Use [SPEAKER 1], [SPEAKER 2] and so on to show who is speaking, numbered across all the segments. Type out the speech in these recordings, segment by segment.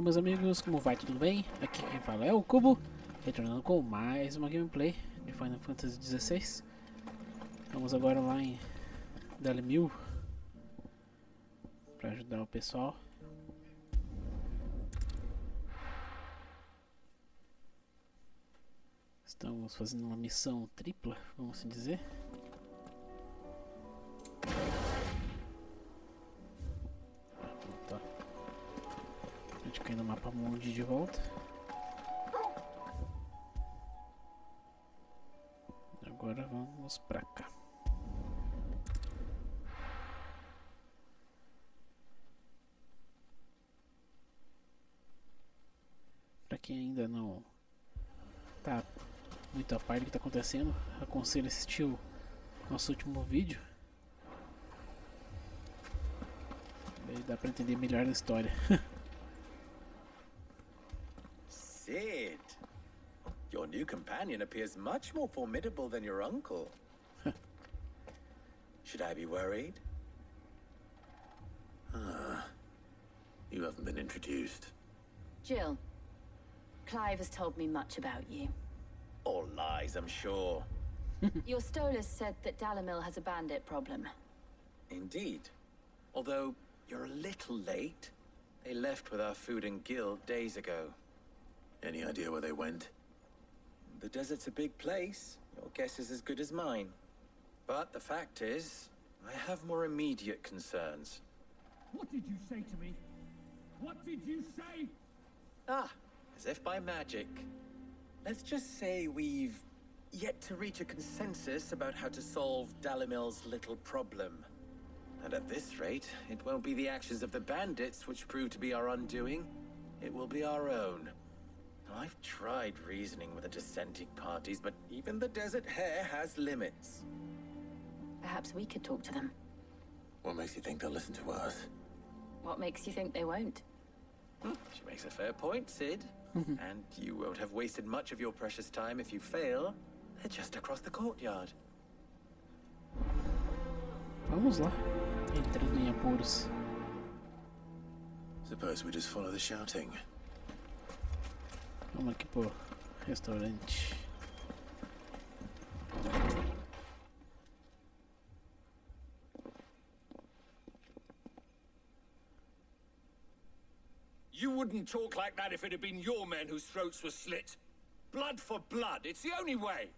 [SPEAKER 1] Fala meus amigos, como vai? Tudo bem? Aqui quem fala é o Cubo, retornando com mais uma gameplay de Final Fantasy XVI. Vamos agora lá em Dalamil para ajudar o pessoal. Estamos fazendo uma missão tripla, vamos assim dizer. A gente cai no mapa mundi de volta. Agora vamos pra cá. Pra quem ainda não tá muito a par do que tá acontecendo, aconselho assistir o nosso último vídeo. Aí dá pra entender melhor a história.
[SPEAKER 2] Sid, your new companion appears much more formidable than your uncle. Should I be worried?
[SPEAKER 3] You haven't been introduced.
[SPEAKER 4] Jill, Clive has told me much about you.
[SPEAKER 2] All lies, I'm sure.
[SPEAKER 4] Your Stolas said that Dalamil has a bandit problem.
[SPEAKER 2] Indeed. Although, you're a little late. They left with our food and guild days ago.
[SPEAKER 3] Any idea where they went?
[SPEAKER 2] The desert's a big place. Your guess is as good as mine. But the fact is, I have more immediate concerns.
[SPEAKER 5] What did you say to me? What did you say?
[SPEAKER 2] As if by magic. Let's just say we've yet to reach a consensus about how to solve Dalamil's little problem. And at this rate, it won't be the actions of the bandits which prove to be our undoing. It will be our own. Now, I've tried reasoning with the dissenting parties, but even the Desert Hare has limits.
[SPEAKER 4] Perhaps we could talk to them.
[SPEAKER 3] What makes you think they'll listen to us?
[SPEAKER 4] What makes you think they won't?
[SPEAKER 2] She makes a fair point, Sid. And you won't have wasted much of your precious time if you fail. They're just across the courtyard.
[SPEAKER 1] Vamos lá, entrando em apuros.
[SPEAKER 3] Suppose we just follow the shouting.
[SPEAKER 1] Vamos aqui pro restaurante.
[SPEAKER 5] You wouldn't talk like that if it had been your men whose throats were slit. Blood for blood, it's the only way.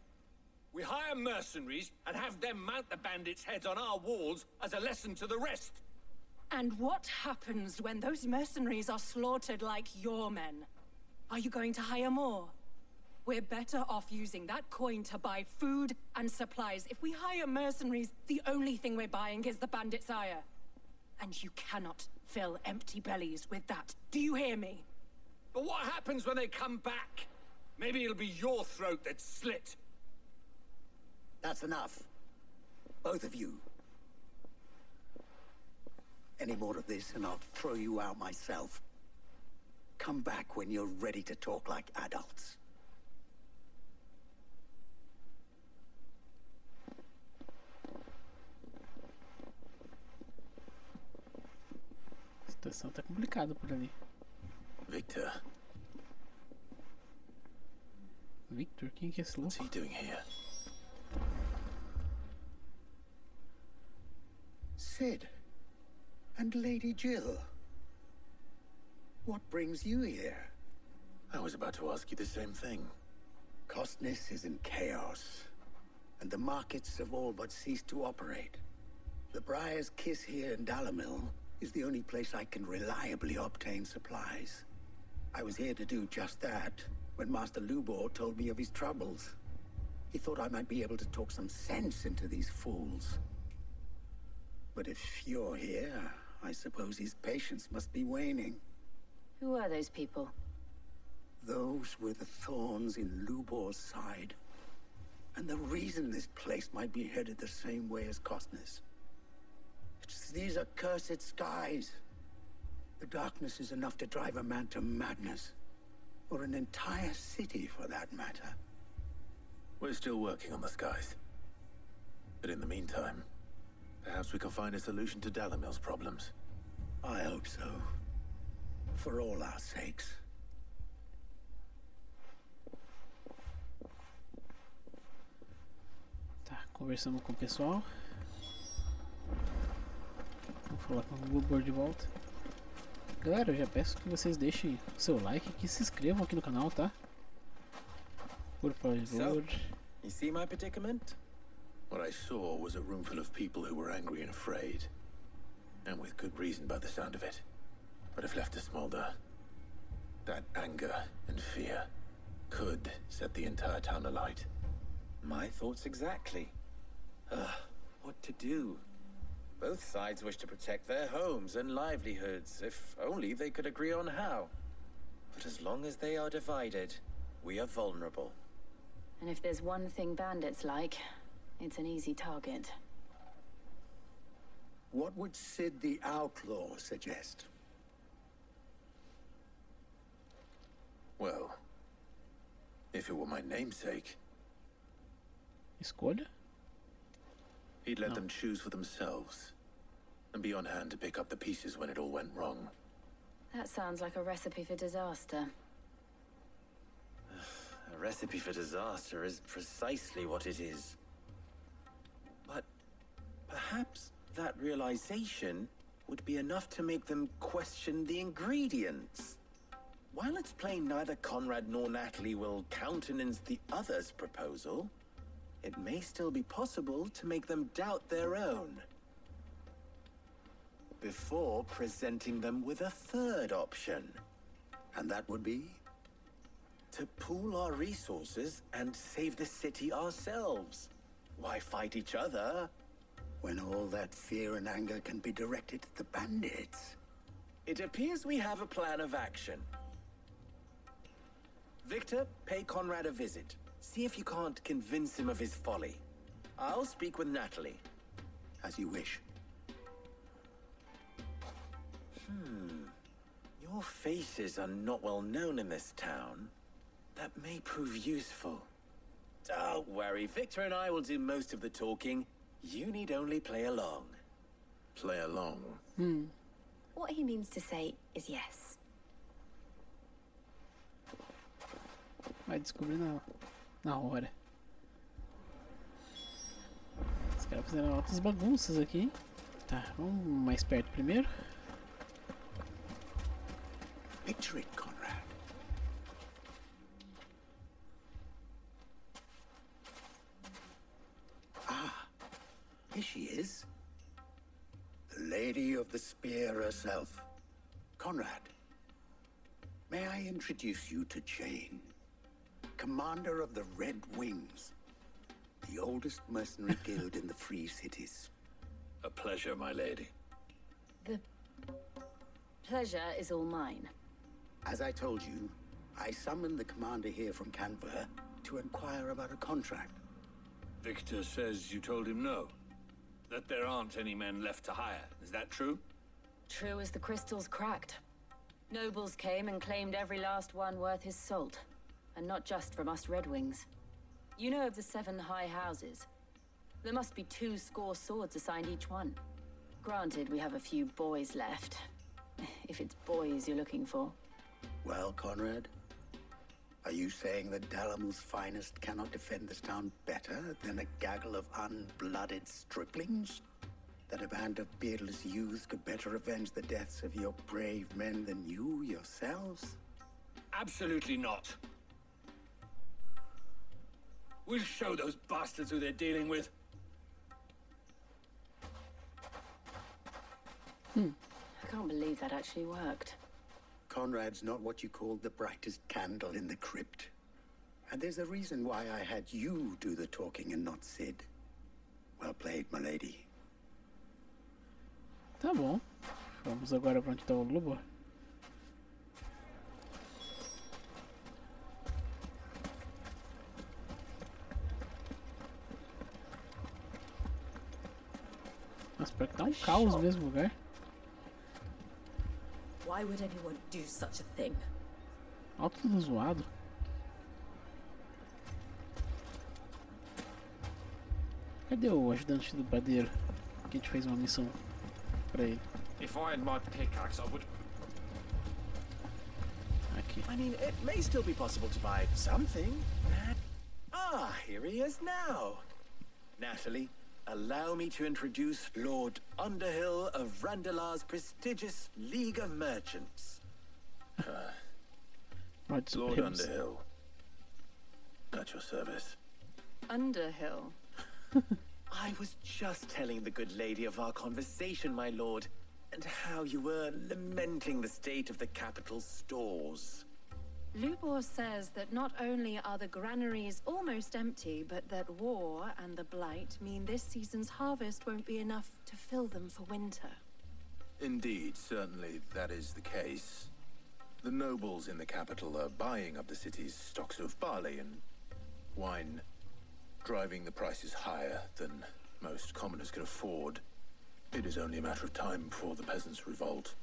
[SPEAKER 5] We hire mercenaries and have them mount the bandits' heads on our walls as a lesson to the rest.
[SPEAKER 6] And what happens when those mercenaries are slaughtered like your men? Are you going to hire more? We're better off using that coin to buy food and supplies. If we hire mercenaries, the only thing we're buying is the bandits' ire. And you cannot fill empty bellies with that. Do you hear me?
[SPEAKER 5] But what happens when they come back? Maybe it'll be your throat that's slit.
[SPEAKER 7] That's enough. Both of you. Any more of this and I'll throw you out myself. Come back when you're ready to talk like adults.
[SPEAKER 1] A situação tá complicada por ali.
[SPEAKER 3] Victor,
[SPEAKER 1] Victor, quem que é esse
[SPEAKER 3] what's
[SPEAKER 1] louco?
[SPEAKER 3] he doing here?
[SPEAKER 7] Sid. And Lady Jill. What brings you here?
[SPEAKER 3] I was about to ask you the same thing.
[SPEAKER 7] Costness is in chaos, and the markets have all but ceased to operate. The Briar's Kiss here in Dalamil is the only place I can reliably obtain supplies. I was here to do just that when Master Lubor told me of his troubles. He thought I might be able to talk some sense into these fools. But if you're here, I suppose his patience must be waning.
[SPEAKER 4] Who are those people?
[SPEAKER 7] Those were the thorns in Lubor's side. And the reason this place might be headed the same way as Costness. It's these accursed skies. The darkness is enough to drive a man to madness. Or an entire city, for that matter.
[SPEAKER 3] We're still working on the skies. But in the meantime, perhaps we can find a solution to Dalamil's problems.
[SPEAKER 7] I hope so. For all our sakes.
[SPEAKER 1] Tá, conversamos com o pessoal. Vou falar com o Google de volta. Galera, eu já peço que vocês deixem o seu like e que se inscrevam aqui no canal, tá? Por favor.
[SPEAKER 2] So, you see my predicament?
[SPEAKER 3] What I saw was a room full of people who were angry and afraid. And with good reason by the sound of it. But if left to smolder, that anger and fear could set the entire town alight.
[SPEAKER 2] My thoughts exactly. What to do? Both sides wish to protect their homes and livelihoods, if only they could agree on how. But as long as they are divided, we are vulnerable.
[SPEAKER 4] And if there's one thing bandits like, it's an easy target.
[SPEAKER 7] What would Sid the Outlaw suggest?
[SPEAKER 3] Well, if it were my namesake,
[SPEAKER 1] Escolha?
[SPEAKER 3] he'd let
[SPEAKER 1] No.
[SPEAKER 3] them choose for themselves and be on hand to pick up the pieces when it all went wrong.
[SPEAKER 4] That sounds like a recipe for disaster.
[SPEAKER 2] A recipe for disaster is precisely what it is. But perhaps that realization would be enough to make them question the ingredients. While it's plain neither Conrad nor Natalie will countenance the other's proposal, it may still be possible to make them doubt their own. Before presenting them with a third option.
[SPEAKER 7] And that would be?
[SPEAKER 2] To pool our resources and save the city ourselves. Why fight each other?
[SPEAKER 7] When all that fear and anger can be directed at the bandits.
[SPEAKER 2] It appears we have a plan of action. Victor, pay Conrad a visit. See if you can't convince him of his folly. I'll speak with Natalie.
[SPEAKER 7] As you wish.
[SPEAKER 2] Your faces are not well known in this town. That may prove useful. Don't worry, Victor and I will do most of the talking. You need only play along.
[SPEAKER 3] Play along.
[SPEAKER 4] What he means to say is yes.
[SPEAKER 1] Vai descobrir na hora. Os caras fizeram altas bagunças aqui, hein? Tá, vamos mais perto primeiro.
[SPEAKER 7] Picture it, Conrad. Ah, here she is. The Lady of the Spear herself. Conrad, may I introduce you to Jane, commander of the Red Wings, the oldest mercenary guild in the Free Cities.
[SPEAKER 3] A pleasure, my lady.
[SPEAKER 4] The pleasure is all mine.
[SPEAKER 7] As I told you, I summoned the commander here from Canberra to inquire about a contract.
[SPEAKER 5] Victor says you told him no. That there aren't any men left to hire. Is that true?
[SPEAKER 4] True as the crystals cracked. Nobles came and claimed every last one worth his salt. And not just from us Red Wings. You know of the 7 high houses. There must be 2 swords assigned each one. Granted, we have a few boys left. If it's boys you're looking for.
[SPEAKER 7] Well, Conrad, are you saying that Dalamil's finest cannot defend this town better than a gaggle of unblooded striplings? That a band of beardless youths could better avenge the deaths of your brave men than you yourselves?
[SPEAKER 5] Absolutely not. We'll show those bastards who they're dealing with.
[SPEAKER 4] I can't believe that actually worked.
[SPEAKER 7] Conrad's not what you called the brightest candle in the crypt. And there's a reason why I had you do the talking and not Sid. Well played, my lady.
[SPEAKER 1] Tá bom. Vamos agora pra onde tá o lobo. Nossa, pior que tá um caos mesmo o lugar.
[SPEAKER 8] Why would anyone do such a thing?
[SPEAKER 1] Alto tudo zoado. Cadê o ajudante do padeiro? Que a gente fez uma missão pra ele.
[SPEAKER 5] If I had my pickaxe, I would...
[SPEAKER 2] I mean, it may still be possible to buy something. Ah, here he is now. Natalie, allow me to introduce Lord Underhill of Randalar's prestigious League of Merchants.
[SPEAKER 3] Lord Underhill. At your service.
[SPEAKER 4] Underhill.
[SPEAKER 2] I was just telling the good lady of our conversation, my lord, and how you were lamenting the state of the capital's stores.
[SPEAKER 6] Lubor says that not only are the granaries almost empty, but that war and the blight mean this season's harvest won't be enough to fill them for winter.
[SPEAKER 3] Indeed, certainly that is the case. The nobles in the capital are buying up the city's stocks of barley and wine, driving the prices higher than most commoners can afford. It is only a matter of time before the peasants revolt.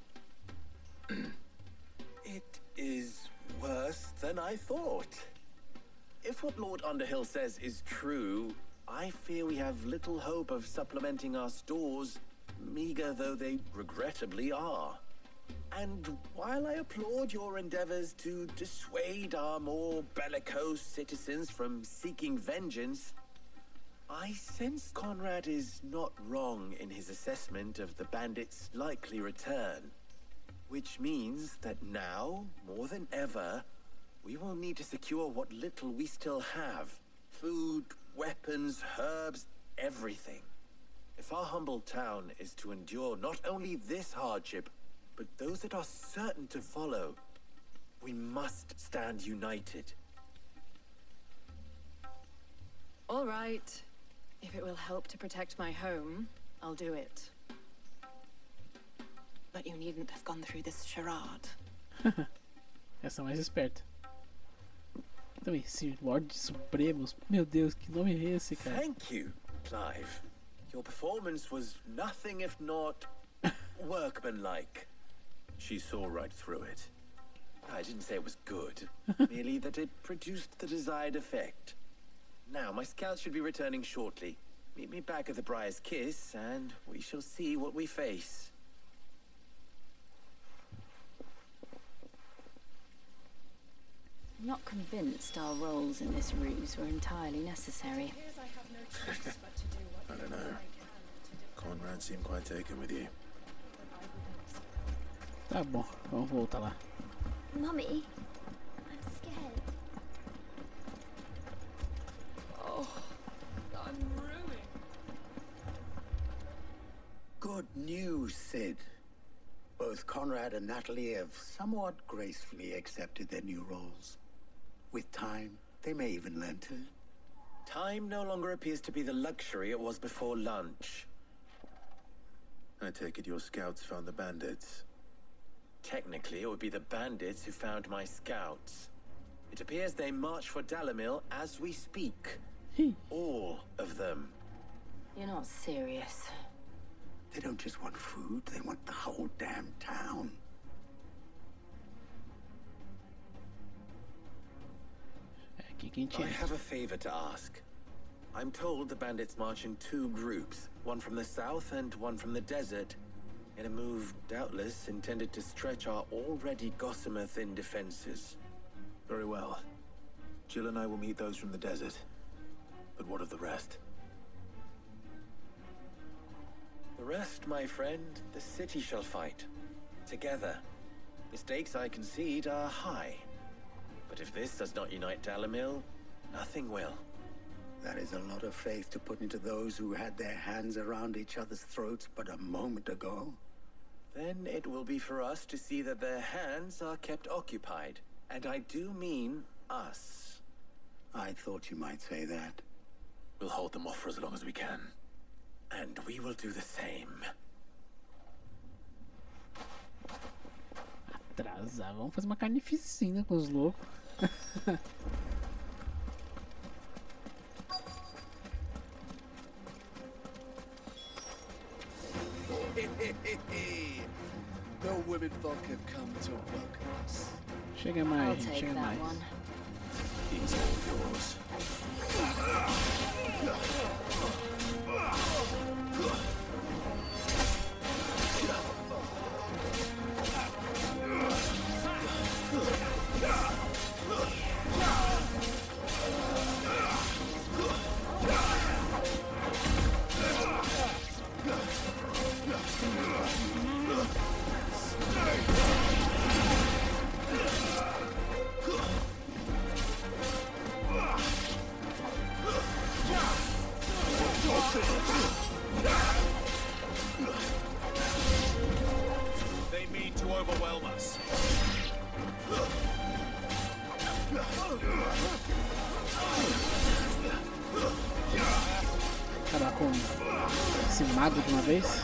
[SPEAKER 2] It is worse than I thought. If what Lord Underhill says is true, I fear we have little hope of supplementing our stores, meager though they regrettably are. And while I applaud your endeavors to dissuade our more bellicose citizens from seeking vengeance, I sense Conrad is not wrong in his assessment of the bandits' likely return. Which means that now, more than ever, we will need to secure what little we still have. Food, weapons, herbs, everything. If our humble town is to endure not only this hardship, but those that are certain to follow, we must stand united.
[SPEAKER 6] All right. If it will help to protect my home, I'll do it. But you needn't have gone through this charade.
[SPEAKER 1] Essa é mais esperta. Também, esse Lorde Supremos. Meu Deus, que nome é esse, cara?
[SPEAKER 2] Thank you, Clive. Your performance was nothing if not workmanlike.
[SPEAKER 3] She saw right through it.
[SPEAKER 2] I didn't say it was good, merely that it produced the desired effect. Now, my scouts should be returning shortly. Meet me back at the Briar's Kiss, and we shall see what we face.
[SPEAKER 4] I'm not convinced our roles in this ruse were entirely necessary.
[SPEAKER 3] I don't know. Conrad seemed quite taken with you.
[SPEAKER 1] Tá bom, vamos voltar lá.
[SPEAKER 8] Mummy, I'm scared.
[SPEAKER 6] Oh, I'm ruined.
[SPEAKER 7] Good news, Sid. Both Conrad and Natalie have somewhat gracefully accepted their new roles. With time, they may even learn to.
[SPEAKER 2] Time no longer appears to be the luxury it was before lunch.
[SPEAKER 3] I take it your scouts found the bandits.
[SPEAKER 2] Technically, it would be the bandits who found my scouts. It appears they march for Dalamil as we speak. All of them.
[SPEAKER 4] You're not serious.
[SPEAKER 7] They don't just want food, they want the whole damn town.
[SPEAKER 1] Aqui quem
[SPEAKER 2] I
[SPEAKER 1] tinha.
[SPEAKER 2] have a favor to ask. I'm told the bandits march in two groups, one from the south and one from the desert, in a move doubtless intended to stretch our already gossamer-thin defenses.
[SPEAKER 3] Very well. Jill and I will meet those from the desert. But what of the rest?
[SPEAKER 2] The rest, my friend, the city shall fight. Together. The stakes, I concede, are high. But if this does not unite Dalamil, nothing will.
[SPEAKER 7] That is a lot of faith to put into those who had their hands around each other's throats but a moment ago.
[SPEAKER 2] Then it will be for us to see that their hands are kept occupied. And I do mean us.
[SPEAKER 7] I thought you might say that.
[SPEAKER 3] We'll hold them off for as long as we can.
[SPEAKER 2] And we will do the same.
[SPEAKER 1] Atrasar, vamos fazer uma carnificina com os loucos.
[SPEAKER 9] The women folk have come to welcome us.
[SPEAKER 1] Chega
[SPEAKER 4] I'll
[SPEAKER 1] mais,
[SPEAKER 4] take
[SPEAKER 1] chega
[SPEAKER 4] that
[SPEAKER 1] mais.
[SPEAKER 4] one.
[SPEAKER 3] He's all yours.
[SPEAKER 1] acabar com esse mago de uma vez.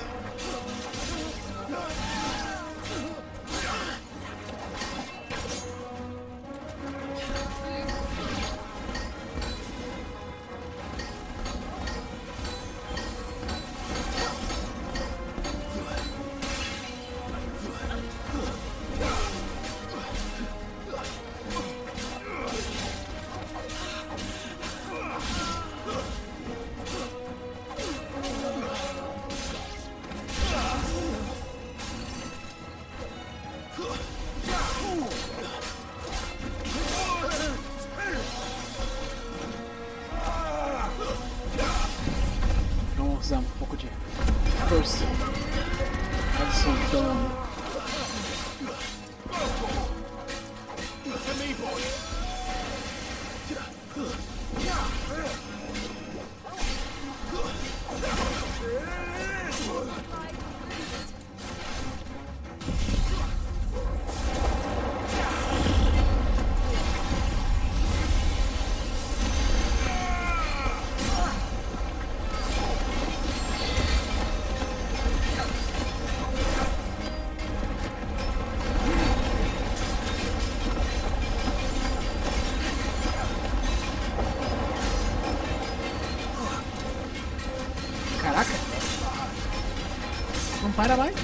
[SPEAKER 1] Vamos usar um pouco de força. Adição de Dalamil. Caraca! Não para mais!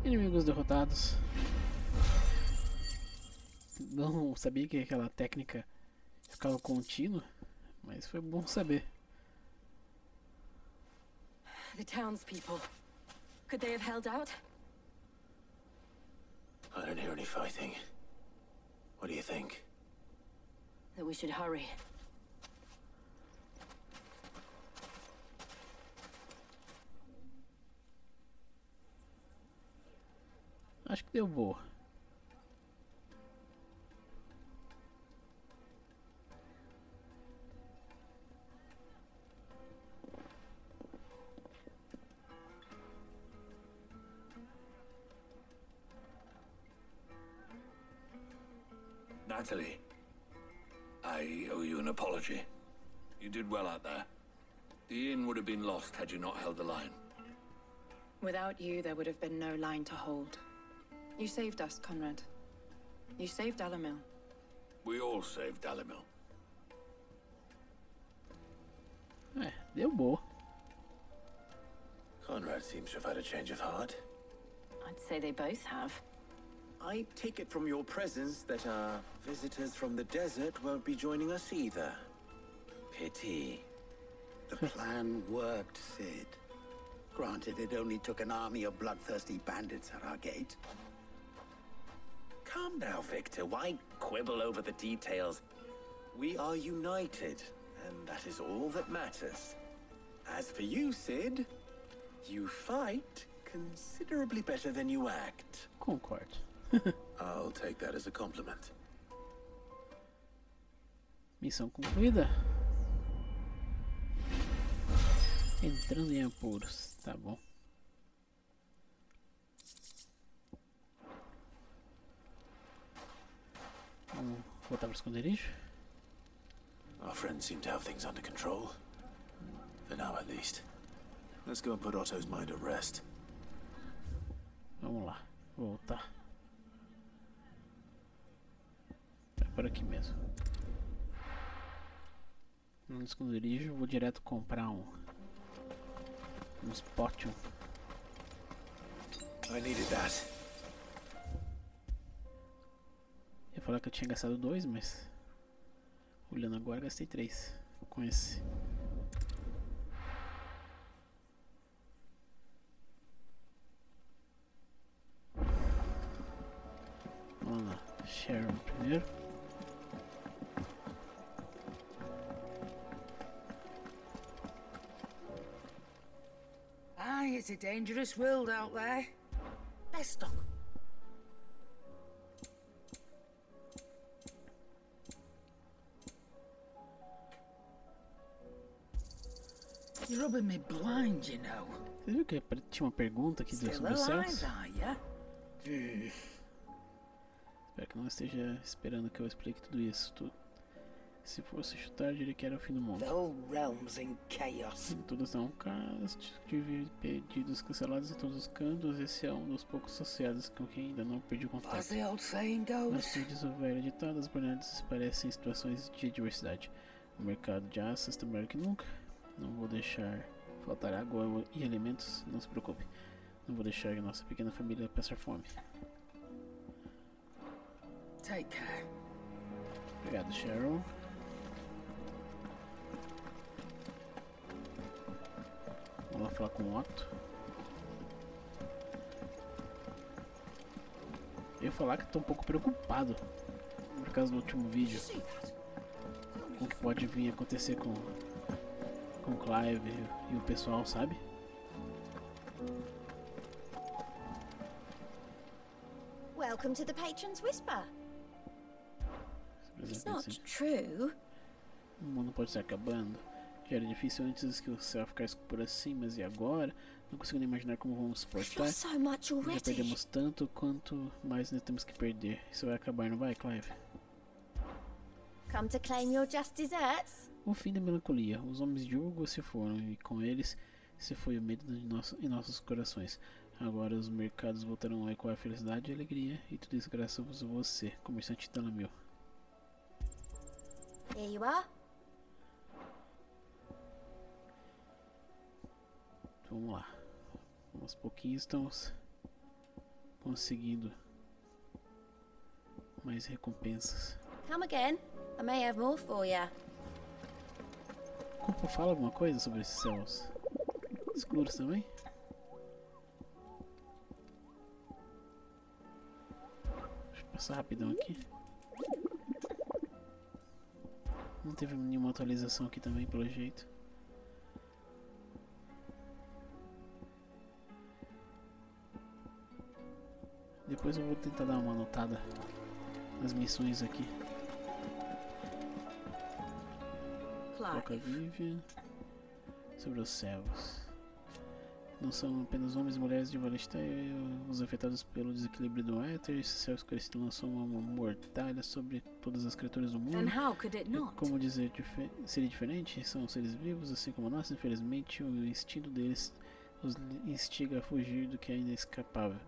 [SPEAKER 1] Inimigos derrotados. Não sabia que aquela técnica ficava contínua, mas foi bom saber.
[SPEAKER 4] The townspeople. Could they have held out?
[SPEAKER 3] I don't hear any fighting. What do you think?
[SPEAKER 4] That we should hurry.
[SPEAKER 1] Acho que deu boa.
[SPEAKER 5] Natalie, I owe you an apology. You did well out there. The inn would have been lost had you not held the line.
[SPEAKER 6] Without you, there would have been no line to hold. You saved us, Conrad. You saved Dalamil.
[SPEAKER 5] We all saved Dalamil.
[SPEAKER 1] Deu boa.
[SPEAKER 3] Conrad seems to have had a change of heart.
[SPEAKER 4] I'd say they both have.
[SPEAKER 2] I take it from your presence that our visitors from the desert won't be joining us either. Pity.
[SPEAKER 7] The plan worked, Sid. Granted, it only took an army of bloodthirsty bandits at our gate.
[SPEAKER 2] Calm now, Victor. Why quibble over the details? We are united, and that is all that matters. As for you, Sid, you fight considerably better than you act.
[SPEAKER 1] Concordo.
[SPEAKER 3] I'll take that as a compliment.
[SPEAKER 1] Missão concluída. Entrando em apuros. Tá bom. Vamos voltar para o esconderijo.
[SPEAKER 3] Our friends seem to have things under control. For now, at least. Let's go and put Otto's mind at rest.
[SPEAKER 1] Vamos lá. Voltar. É por aqui mesmo. No esconderijo, vou direto comprar uns potion.
[SPEAKER 3] I needed that.
[SPEAKER 1] Eu ia falar que eu tinha gastado 2, mas olhando agora gastei 3 com esse. Vamos lá. Sharon primeiro.
[SPEAKER 10] Aye, it's a dangerous world out there. Let's stop. You're rubbing me blind, you know.
[SPEAKER 1] Você viu que tinha uma pergunta aqui sobre
[SPEAKER 10] Still
[SPEAKER 1] os céus?
[SPEAKER 10] alive, are ya?
[SPEAKER 1] Espero que não esteja esperando que eu explique tudo isso. Se fosse chutar, diria que era o fim do mundo.
[SPEAKER 10] The whole realm's in chaos.
[SPEAKER 1] Todos são um caso de pedidos cancelados em todos os cantos. Esse é um dos poucos associados com quem ainda não perdi o
[SPEAKER 10] As
[SPEAKER 1] contato.
[SPEAKER 10] the old saying
[SPEAKER 1] Mas
[SPEAKER 10] goes.
[SPEAKER 1] como diz o velho ditado, as brilhantes parecem situações de diversidade. O mercado de aço está maior que nunca. Não vou deixar faltar água e alimentos, não se preocupe. Não vou deixar a nossa pequena família passar fome.
[SPEAKER 10] Take care.
[SPEAKER 1] Obrigado, Cheryl. Vamos lá falar com o Otto. Eu ia falar que tô um pouco preocupado por causa do último vídeo, com o que pode vir a acontecer com o Clive e o pessoal, sabe?
[SPEAKER 8] Welcome to the Patron's Whisper. It's
[SPEAKER 1] Assim,
[SPEAKER 8] not true.
[SPEAKER 1] o mundo pode estar acabando. Já era difícil antes que o céu ficasse escuro assim, mas e agora? Não consigo nem imaginar como vamos
[SPEAKER 8] We've
[SPEAKER 1] suportar.
[SPEAKER 8] lost so much
[SPEAKER 1] Já
[SPEAKER 8] already.
[SPEAKER 1] perdemos tanto quanto mais ainda temos que perder. Isso vai acabar, não vai, Clive?
[SPEAKER 8] Come to claim your just desserts?
[SPEAKER 1] O fim da melancolia. Os homens de Jogo se foram e com eles se foi o medo em nossos corações. Agora os mercados voltarão a ecoar a felicidade e a alegria, e tudo isso graças a você, comerciante Dalamil.
[SPEAKER 8] Here you are.
[SPEAKER 1] Vamos lá. Aos pouquinhos estamos conseguindo mais recompensas.
[SPEAKER 8] Come again. I may have more for ya.
[SPEAKER 1] Como fala alguma coisa sobre esses céus escuros também? Deixa eu passar rapidão aqui. Não teve nenhuma atualização aqui também, pelo jeito. Depois eu vou tentar dar uma anotada nas missões aqui. Foca Vivian. Sobre os céus. Não são apenas homens e mulheres de Valestia os afetados pelo desequilíbrio do éter. Esse céu escurecido lançou uma mortalha sobre todas as criaturas do mundo.
[SPEAKER 6] Then how could it not?
[SPEAKER 1] Como dizer seria diferente? São seres vivos, assim como nós. Infelizmente, o instinto deles os instiga a fugir do que ainda é escapável,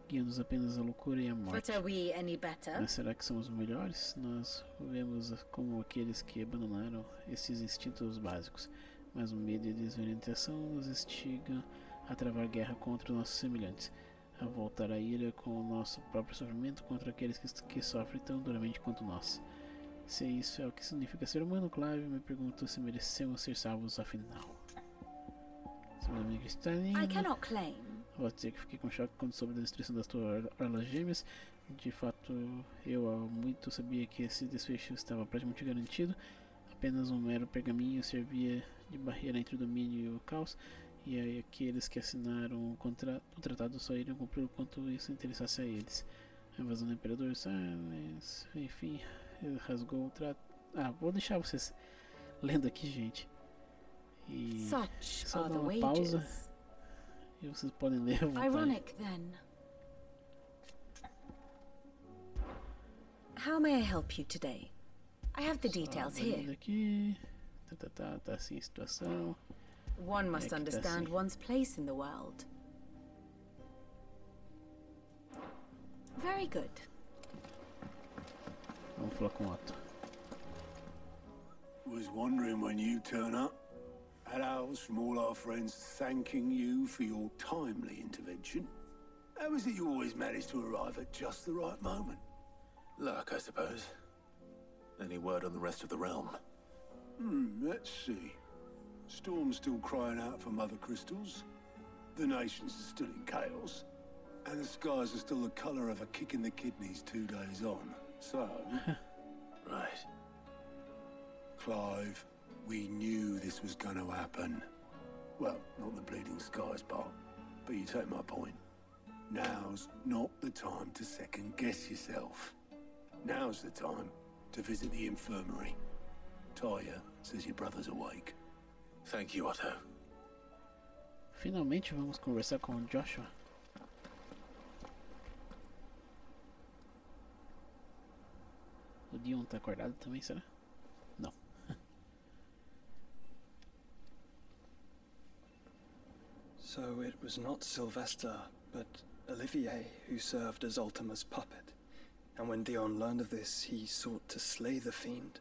[SPEAKER 1] guiando-nos apenas a loucura e a morte.
[SPEAKER 6] But are we any better?
[SPEAKER 1] Mas será que somos melhores? Nós vemos como aqueles que abandonaram esses instintos básicos, mas o medo e a desorientação nos instigam a travar guerra contra os nossos semelhantes, a voltar a ira com o nosso próprio sofrimento contra aqueles que sofrem tão duramente quanto nós. Se isso é o que significa ser humano, Clive, me pergunto se merecemos ser salvos afinal.
[SPEAKER 6] I cannot claim.
[SPEAKER 1] Vou dizer que fiquei com choque quando soube da destruição das tuas orlas gêmeas. De fato, eu há muito sabia que esse desfecho estava praticamente garantido. Apenas um mero pergaminho servia de barreira entre o domínio e o caos, e aí aqueles que assinaram o tratado só iriam cumprir o quanto isso interessasse a eles. A invasão do imperador, enfim, rasgou o tratado. Vou deixar vocês lendo aqui, gente. E
[SPEAKER 6] Such
[SPEAKER 1] só
[SPEAKER 6] are
[SPEAKER 1] dar
[SPEAKER 6] the
[SPEAKER 1] uma pausa
[SPEAKER 6] wages.
[SPEAKER 1] e vocês podem ler à vontade.
[SPEAKER 6] Ironic, then. How may I help you today? I have the details here.
[SPEAKER 1] Aqui. Tá assim a situação.
[SPEAKER 6] One must
[SPEAKER 1] que tá
[SPEAKER 6] understand
[SPEAKER 1] assim.
[SPEAKER 6] one's place in the world. Very good.
[SPEAKER 1] Vamos falar com o Otto.
[SPEAKER 11] Was wondering when you turn up. Hellos from all our friends thanking you for your timely intervention. How is it you always manage to arrive at just the right moment?
[SPEAKER 3] Luck, I suppose. Any word on the rest of the realm?
[SPEAKER 11] Let's see. Storm's still crying out for mother crystals. The nations are still in chaos. And the skies are still the colour of a kick in the kidneys 2 days on. So,
[SPEAKER 3] Right.
[SPEAKER 11] Clive, we knew this was going to happen. Well, not the bleeding skies part, but you take my point. Now's not the time to second guess yourself. Now's the time to visit the infirmary. Taya says your brother's awake.
[SPEAKER 3] Thank you, Otto.
[SPEAKER 1] Finalmente vamos conversar com o Joshua. O Dion tá acordado também, será? Não.
[SPEAKER 12] So it was not Sylvester, but Olivier who served as Ultima's puppet. And when Dion learned of this, he sought to slay the fiend.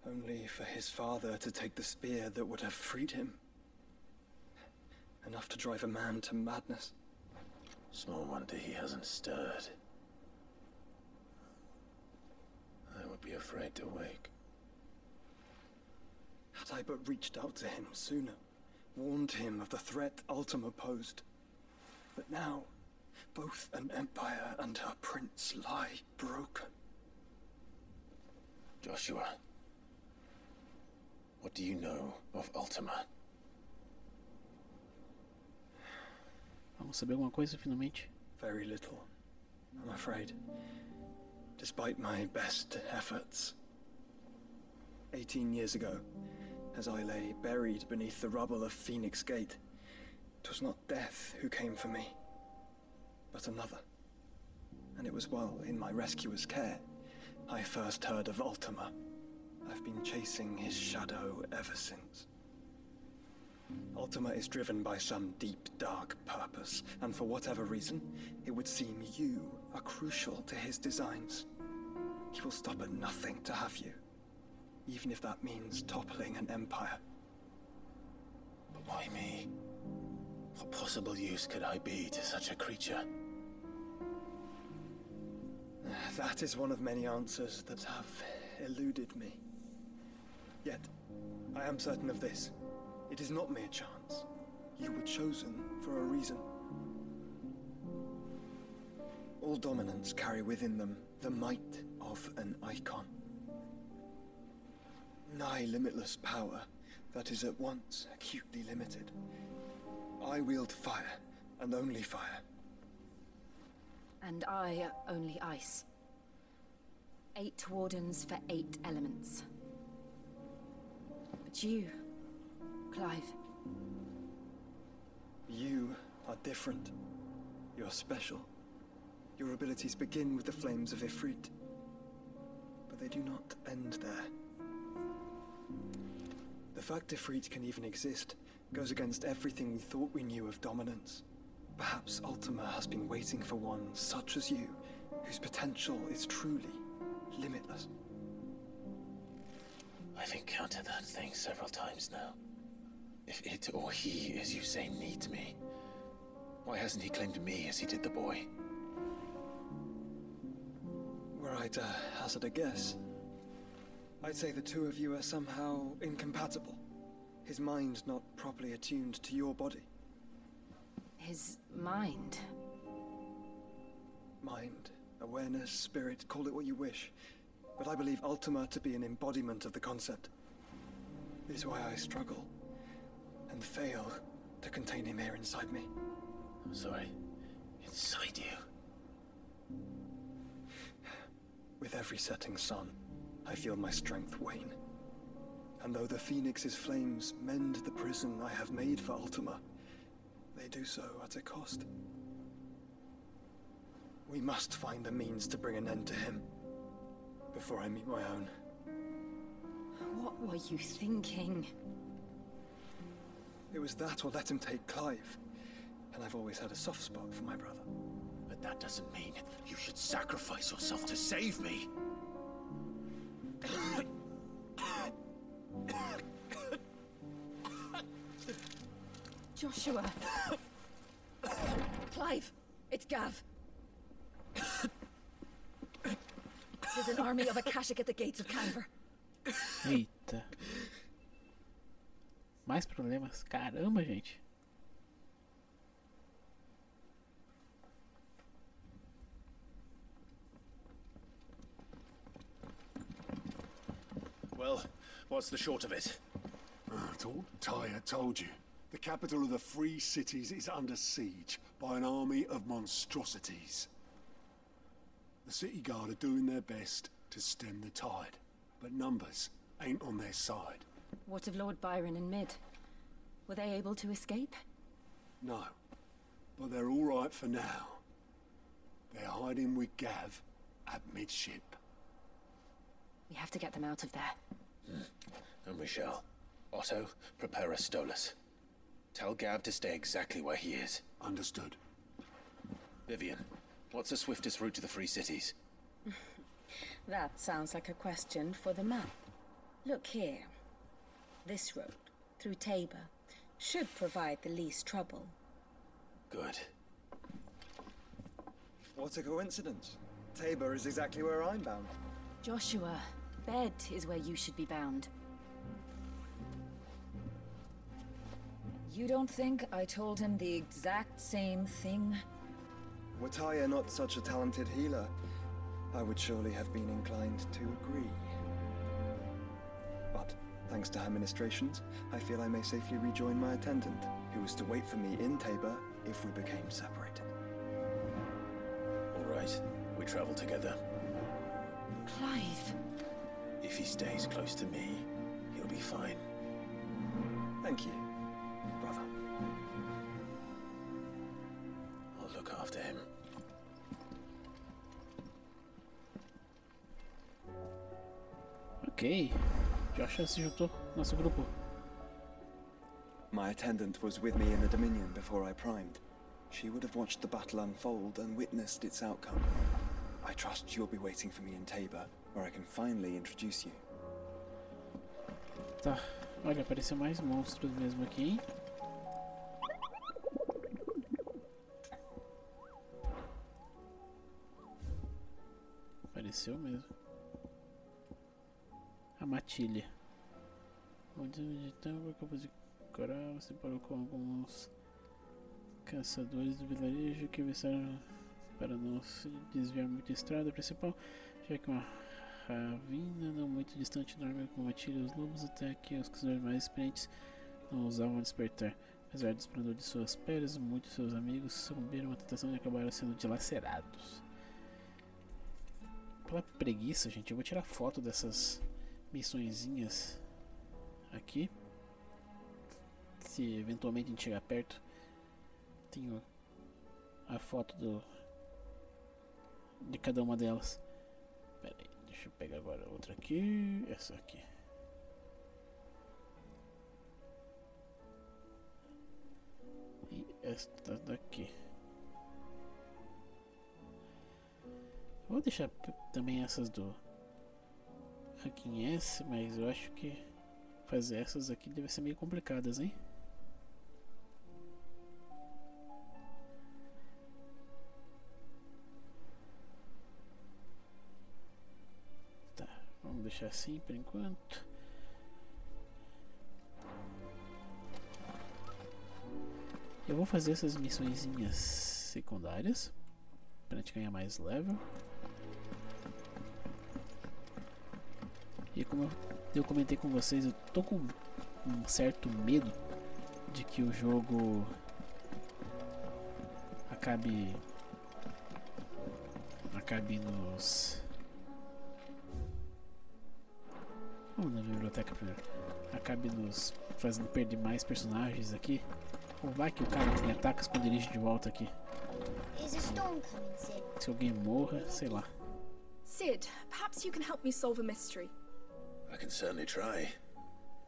[SPEAKER 12] Only for his father to take the spear that would have freed him. Enough to drive a man to madness.
[SPEAKER 3] Small wonder he hasn't stirred. I would be afraid to wake.
[SPEAKER 12] Had I but reached out to him sooner, warned him of the threat Ultima posed. But now, both an empire and her prince lie broken.
[SPEAKER 3] Joshua, what do you know of Ultima?
[SPEAKER 1] Vamos saber alguma coisa finalmente?
[SPEAKER 12] Very little, I'm afraid. Despite my best efforts. 18 years ago, as I lay buried beneath the rubble of Phoenix Gate, 'twas not death who came for me, but another. And it was while in my rescuer's care I first heard of Ultima. I've been chasing his shadow ever since. Ultima is driven by some deep, dark purpose, and for whatever reason, it would seem you are crucial to his designs. He will stop at nothing to have you, even if that means toppling an empire.
[SPEAKER 3] But why me? What possible use could I be to such a creature?
[SPEAKER 12] That is one of many answers that have eluded me. Yet, I am certain of this. It is not mere chance. You were chosen for a reason. All dominants carry within them the might of an icon. Nigh limitless power that is at once acutely limited. I wield fire, and only fire.
[SPEAKER 4] And I only ice. 8 wardens for 8 elements. But you, Clive.
[SPEAKER 12] You are different. You're special. Your abilities begin with the flames of Ifrit. But they do not end there. The fact Ifrit can even exist goes against everything we thought we knew of dominance. Perhaps Ultima has been waiting for one such as you, whose potential is truly limitless.
[SPEAKER 3] I've encountered that thing several times now. If it or he, as you say, needs me, why hasn't he claimed me as he did the boy?
[SPEAKER 12] Were I to hazard a guess, I'd say the two of you are somehow incompatible. His mind not properly attuned to your body.
[SPEAKER 4] His mind?
[SPEAKER 12] Mind, awareness, spirit, call it what you wish. But I believe Ultima to be an embodiment of the concept. It is why I struggle and fail to contain him here inside me.
[SPEAKER 3] I'm sorry. Inside you?
[SPEAKER 12] With every setting sun, I feel my strength wane. And though the Phoenix's flames mend the prison I have made for Ultima, they do so at a cost. We must find a means to bring an end to him before I meet my own.
[SPEAKER 4] What were you thinking?
[SPEAKER 12] It was that or let him take Clive. And I've always had a soft spot for my brother.
[SPEAKER 3] But that doesn't mean you should sacrifice yourself to save me.
[SPEAKER 6] Joshua. Clive, it's Gav. There's an army of Akashic at the gates of Canver.
[SPEAKER 1] Eita. Mais problemas? Caramba, gente.
[SPEAKER 3] What's the short of it?
[SPEAKER 11] Tyre told you. The capital of the Free Cities is under siege by an army of monstrosities. The City Guard are doing their best to stem the tide, but numbers ain't on their side.
[SPEAKER 4] What of Lord Byron and Mid? Were they able to escape?
[SPEAKER 11] No, but they're all right for now. They're hiding with Gav at midship.
[SPEAKER 4] We have to get them out of there.
[SPEAKER 3] And we shall. Otto, prepare a Stolas. Tell Gav to stay exactly where he is.
[SPEAKER 11] Understood.
[SPEAKER 3] Vivian, what's the swiftest route to the Free Cities?
[SPEAKER 10] That sounds like a question for the map. Look here. This road, through Tabor, should provide the least trouble.
[SPEAKER 3] Good.
[SPEAKER 12] What a coincidence. Tabor is exactly where I'm bound.
[SPEAKER 4] Joshua, bed is where you should be bound.
[SPEAKER 10] You don't think I told him the exact same thing?
[SPEAKER 12] Were Tyre not such a talented healer, I would surely have been inclined to agree. But, thanks to her ministrations, I feel I may safely rejoin my attendant, who was to wait for me in Tabor if we became separated.
[SPEAKER 3] All right, we travel together.
[SPEAKER 4] Clive.
[SPEAKER 3] If he stays close to me, he'll be fine.
[SPEAKER 12] Thank you, brother.
[SPEAKER 3] I'll look after him.
[SPEAKER 1] Ok, Joshua se juntou ao nosso grupo.
[SPEAKER 12] My attendant was with me in the Dominion before I primed. She would have watched the battle unfold and witnessed its outcome. I trust you'll be waiting for me in Tabor, where I can finally introduce you.
[SPEAKER 1] Tá, olha, apareceu mais monstros mesmo aqui, hein? Apareceu mesmo. A matilha. Onde editamos, acabou de coral, você parou com alguns caçadores do vilarejo que avisaram para não se desviar muito da estrada principal, já que uma ravina não muito distante dorme com matilha os lobos, até que os caçadores mais experientes não ousavam despertar. Apesar do esplendor de suas peles, muitos de seus amigos sucumbiram à tentação e acabaram sendo dilacerados. Pela preguiça, gente, eu vou tirar foto dessas missõezinhas aqui. Se eventualmente a gente chegar perto, tenho a foto de cada uma delas. Pera aí, deixa eu pegar agora outra aqui, essa aqui. E esta daqui. Vou deixar também essas do Ranking S, mas eu acho que fazer essas aqui deve ser meio complicadas, hein? Tá, vamos deixar assim por enquanto. Eu vou fazer essas missõezinhas secundárias pra gente ganhar mais level. E como eu comentei com vocês, eu tô com um certo medo de que o jogo acabe nos... Vamos na biblioteca primeiro. Acabe nos fazendo perder mais personagens aqui. Ou vai que o cara me ataca se eu dirige de volta aqui. Se alguém morra, sei lá.
[SPEAKER 13] Sid, perhaps you can help me solve a mystery.
[SPEAKER 3] I can certainly try.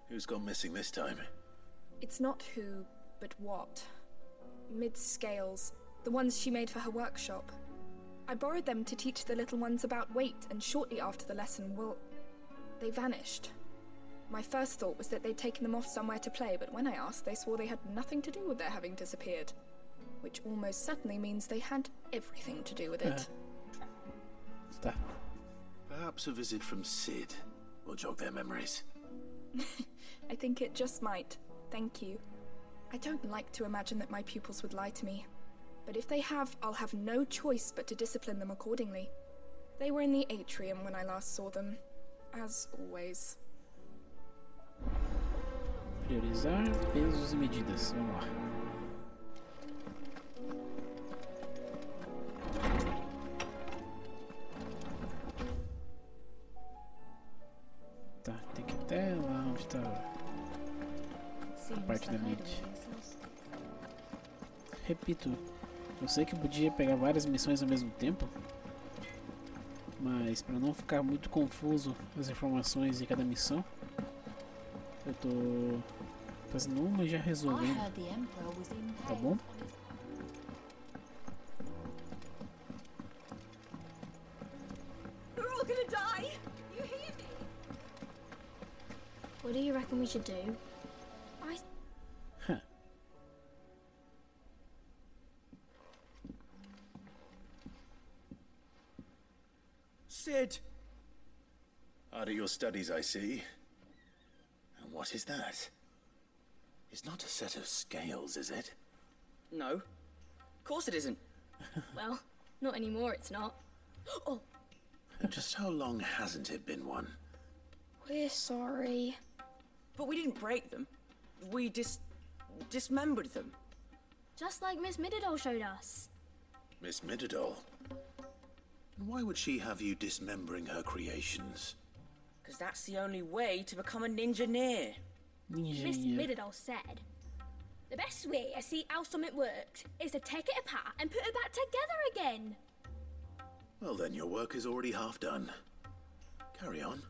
[SPEAKER 3] Who's gone missing this time?
[SPEAKER 13] It's not who, but what. Mid's scales, the ones she made for her workshop. I borrowed them to teach the little ones about weight, and shortly after the lesson, they vanished. My first thought was that they'd taken them off somewhere to play, but when I asked, they swore they had nothing to do with their having disappeared. Which almost certainly means they had everything to do with it.
[SPEAKER 3] Perhaps a visit from Sid will jog their memories.
[SPEAKER 13] I think it just might. Thank you. I don't like to imagine that my pupils would lie to me. But if they have, I'll have no choice but to discipline them accordingly. They were in the atrium when I last saw them. As always.
[SPEAKER 1] Priorizar pesos e medidas. Vamos lá. Tá, tem que ir até lá onde tá a parte da mente. Repito, eu sei que eu podia pegar várias missões ao mesmo tempo, mas para não ficar muito confuso as informações de cada missão, eu tô fazendo uma e já resolvendo. Tá bom?
[SPEAKER 8] We're all gonna die. You hear me? What do you reckon we should do?
[SPEAKER 3] Sid! Hard at your studies, I see. And what is that? It's not a set of scales, is it?
[SPEAKER 14] No. Of course it isn't.
[SPEAKER 8] Well, not anymore, it's not. Oh!
[SPEAKER 3] And just how long hasn't it been one?
[SPEAKER 8] We're sorry.
[SPEAKER 14] But we didn't break them. We dismembered them.
[SPEAKER 8] Just like Miss Mididol showed us.
[SPEAKER 3] Miss Mididol? Why would she have you dismembering her creations?
[SPEAKER 14] Because that's the only way to become a ninja-neer.
[SPEAKER 8] Miss Mididol said, the best way to see how something works is to take it apart and put it back together again.
[SPEAKER 3] Well then, your work is already half done. Carry on.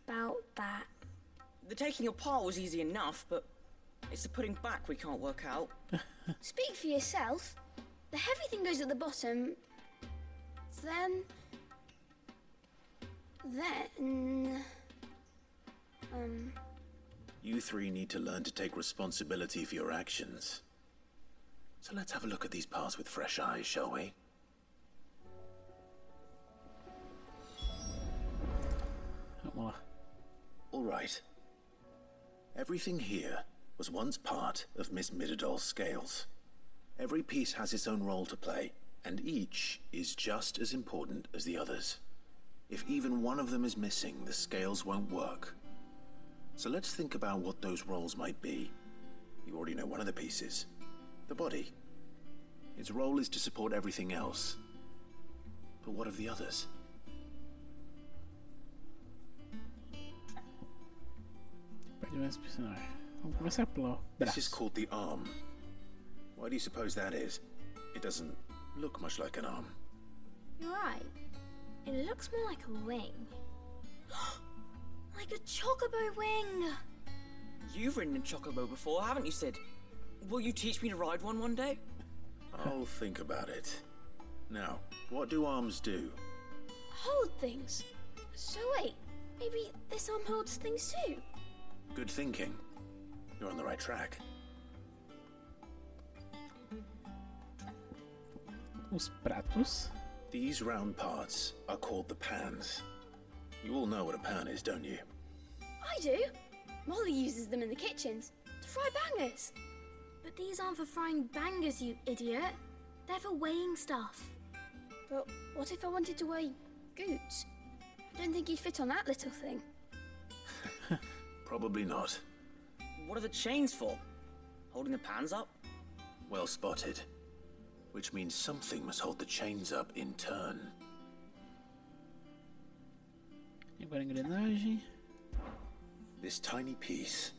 [SPEAKER 8] About that.
[SPEAKER 14] The taking apart was easy enough, but it's the putting back we can't work out.
[SPEAKER 8] Speak for yourself. The heavy thing goes at the bottom. Then...
[SPEAKER 3] You three need to learn to take responsibility for your actions. So let's have a look at these parts with fresh eyes, shall we? All right. Everything here was once part of Miss Mididol's scales. Every piece has its own role to play, and each is just as important as the others. If even one of them is missing, the scales won't work. So let's think about what those roles might be. You already know one of the pieces. The body. Its role is to support everything else. But what of the others?
[SPEAKER 1] Vamos começar pelo braço.
[SPEAKER 3] This is called the arm. Why do you suppose that is? It doesn't look much like an arm.
[SPEAKER 8] You're right. It looks more like a wing. Like a chocobo wing!
[SPEAKER 14] You've ridden a chocobo before, haven't you, Sid? Will you teach me to ride one day?
[SPEAKER 3] I'll think about it. Now, what do arms do?
[SPEAKER 8] Hold things. So wait, maybe this arm holds things too?
[SPEAKER 3] Good thinking. You're on the right track.
[SPEAKER 1] Os pratos.
[SPEAKER 3] These round parts are called the pans. You all know what a pan is, don't you?
[SPEAKER 8] I do. Molly uses them in the kitchens to fry bangers. But these aren't for frying bangers, you idiot. They're for weighing stuff. But what if I wanted to weigh goods? I don't think he'd fit on that little thing.
[SPEAKER 3] Probably not.
[SPEAKER 14] What are the chains for? Holding the pans up?
[SPEAKER 3] Well spotted. Which means something must hold the chains up in turn.
[SPEAKER 1] E agora a engrenagem.
[SPEAKER 3] This tiny piece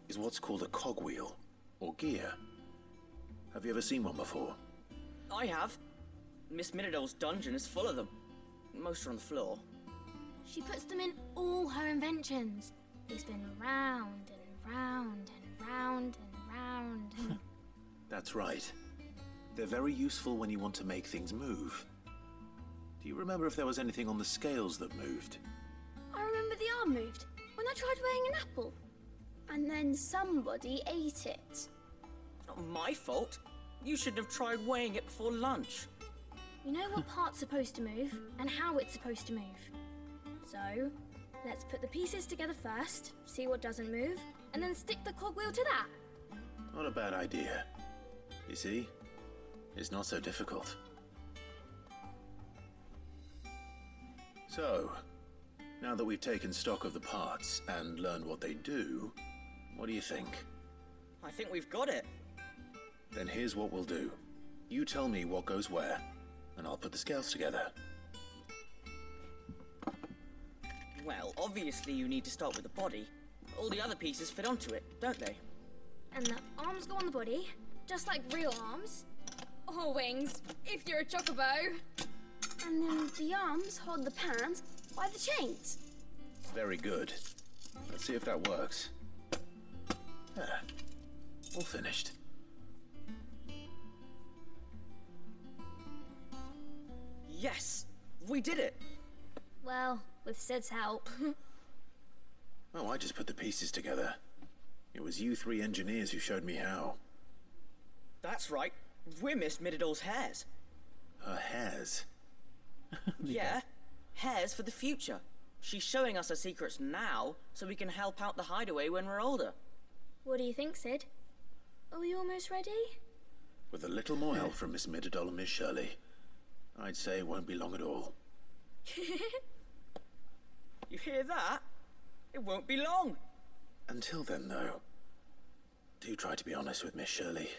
[SPEAKER 3] is what's called a cogwheel, or gear. Have you ever seen one before?
[SPEAKER 14] I have. Miss Mididol's dungeon is full of them. Most are on the floor.
[SPEAKER 8] She puts them in all her inventions. They spin round and round and round and round.
[SPEAKER 3] That's right. They're very useful when you want to make things move. Do you remember if there was anything on the scales that moved?
[SPEAKER 8] I remember the arm moved when I tried weighing an apple. And then somebody ate it.
[SPEAKER 14] Not my fault. You shouldn't have tried weighing it before lunch.
[SPEAKER 8] You know what part's supposed to move and how it's supposed to move. So, let's put the pieces together first, see what doesn't move, and then stick the cogwheel to that.
[SPEAKER 3] Not a bad idea. You see? It's not so difficult. So, Now that we've taken stock of the parts and learned what they do, what do you think?
[SPEAKER 14] I think we've got it.
[SPEAKER 3] Then here's what we'll do. You tell me what goes where, and I'll put the scales together.
[SPEAKER 14] Well, obviously you need to start with the body. All the other pieces fit onto it, don't they?
[SPEAKER 8] And the arms go on the body, just like real arms. Or wings, if you're a chocobo. And then the arms hold the pans by the chains.
[SPEAKER 3] Very good. Let's see if that works. There. All finished.
[SPEAKER 14] Yes! We did it!
[SPEAKER 8] Well, with Sid's help.
[SPEAKER 3] Oh, I just put the pieces together. It was you three engineers who showed me how.
[SPEAKER 14] That's right. We're Miss Mididol's hairs.
[SPEAKER 3] Her hairs?
[SPEAKER 14] Yeah, hairs for the future. She's showing us her secrets now, so we can help out the hideaway when we're older.
[SPEAKER 8] What do you think, Sid? Are we almost ready?
[SPEAKER 3] With a little more help from Miss Mididol and Miss Shirley, I'd say it won't be long at all.
[SPEAKER 14] You hear that? It won't be long.
[SPEAKER 3] Until then, though, do try to be honest with Miss Shirley.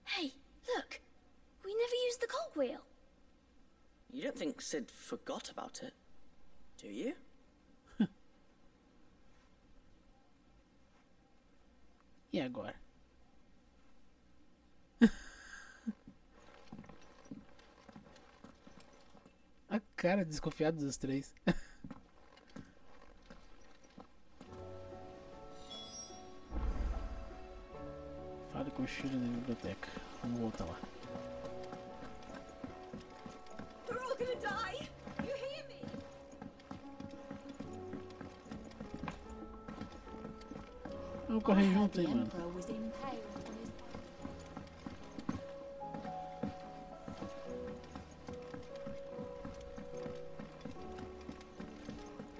[SPEAKER 8] Hey, look! We never used the cogwheel.
[SPEAKER 14] You don't think Sid forgot about it, do you?
[SPEAKER 1] E agora? A cara desconfiada dos três. Fale com o Shirley na biblioteca. Vamos voltar lá.
[SPEAKER 6] We're all gonna die. You hear me?
[SPEAKER 1] Vamos correr junto aí, mano.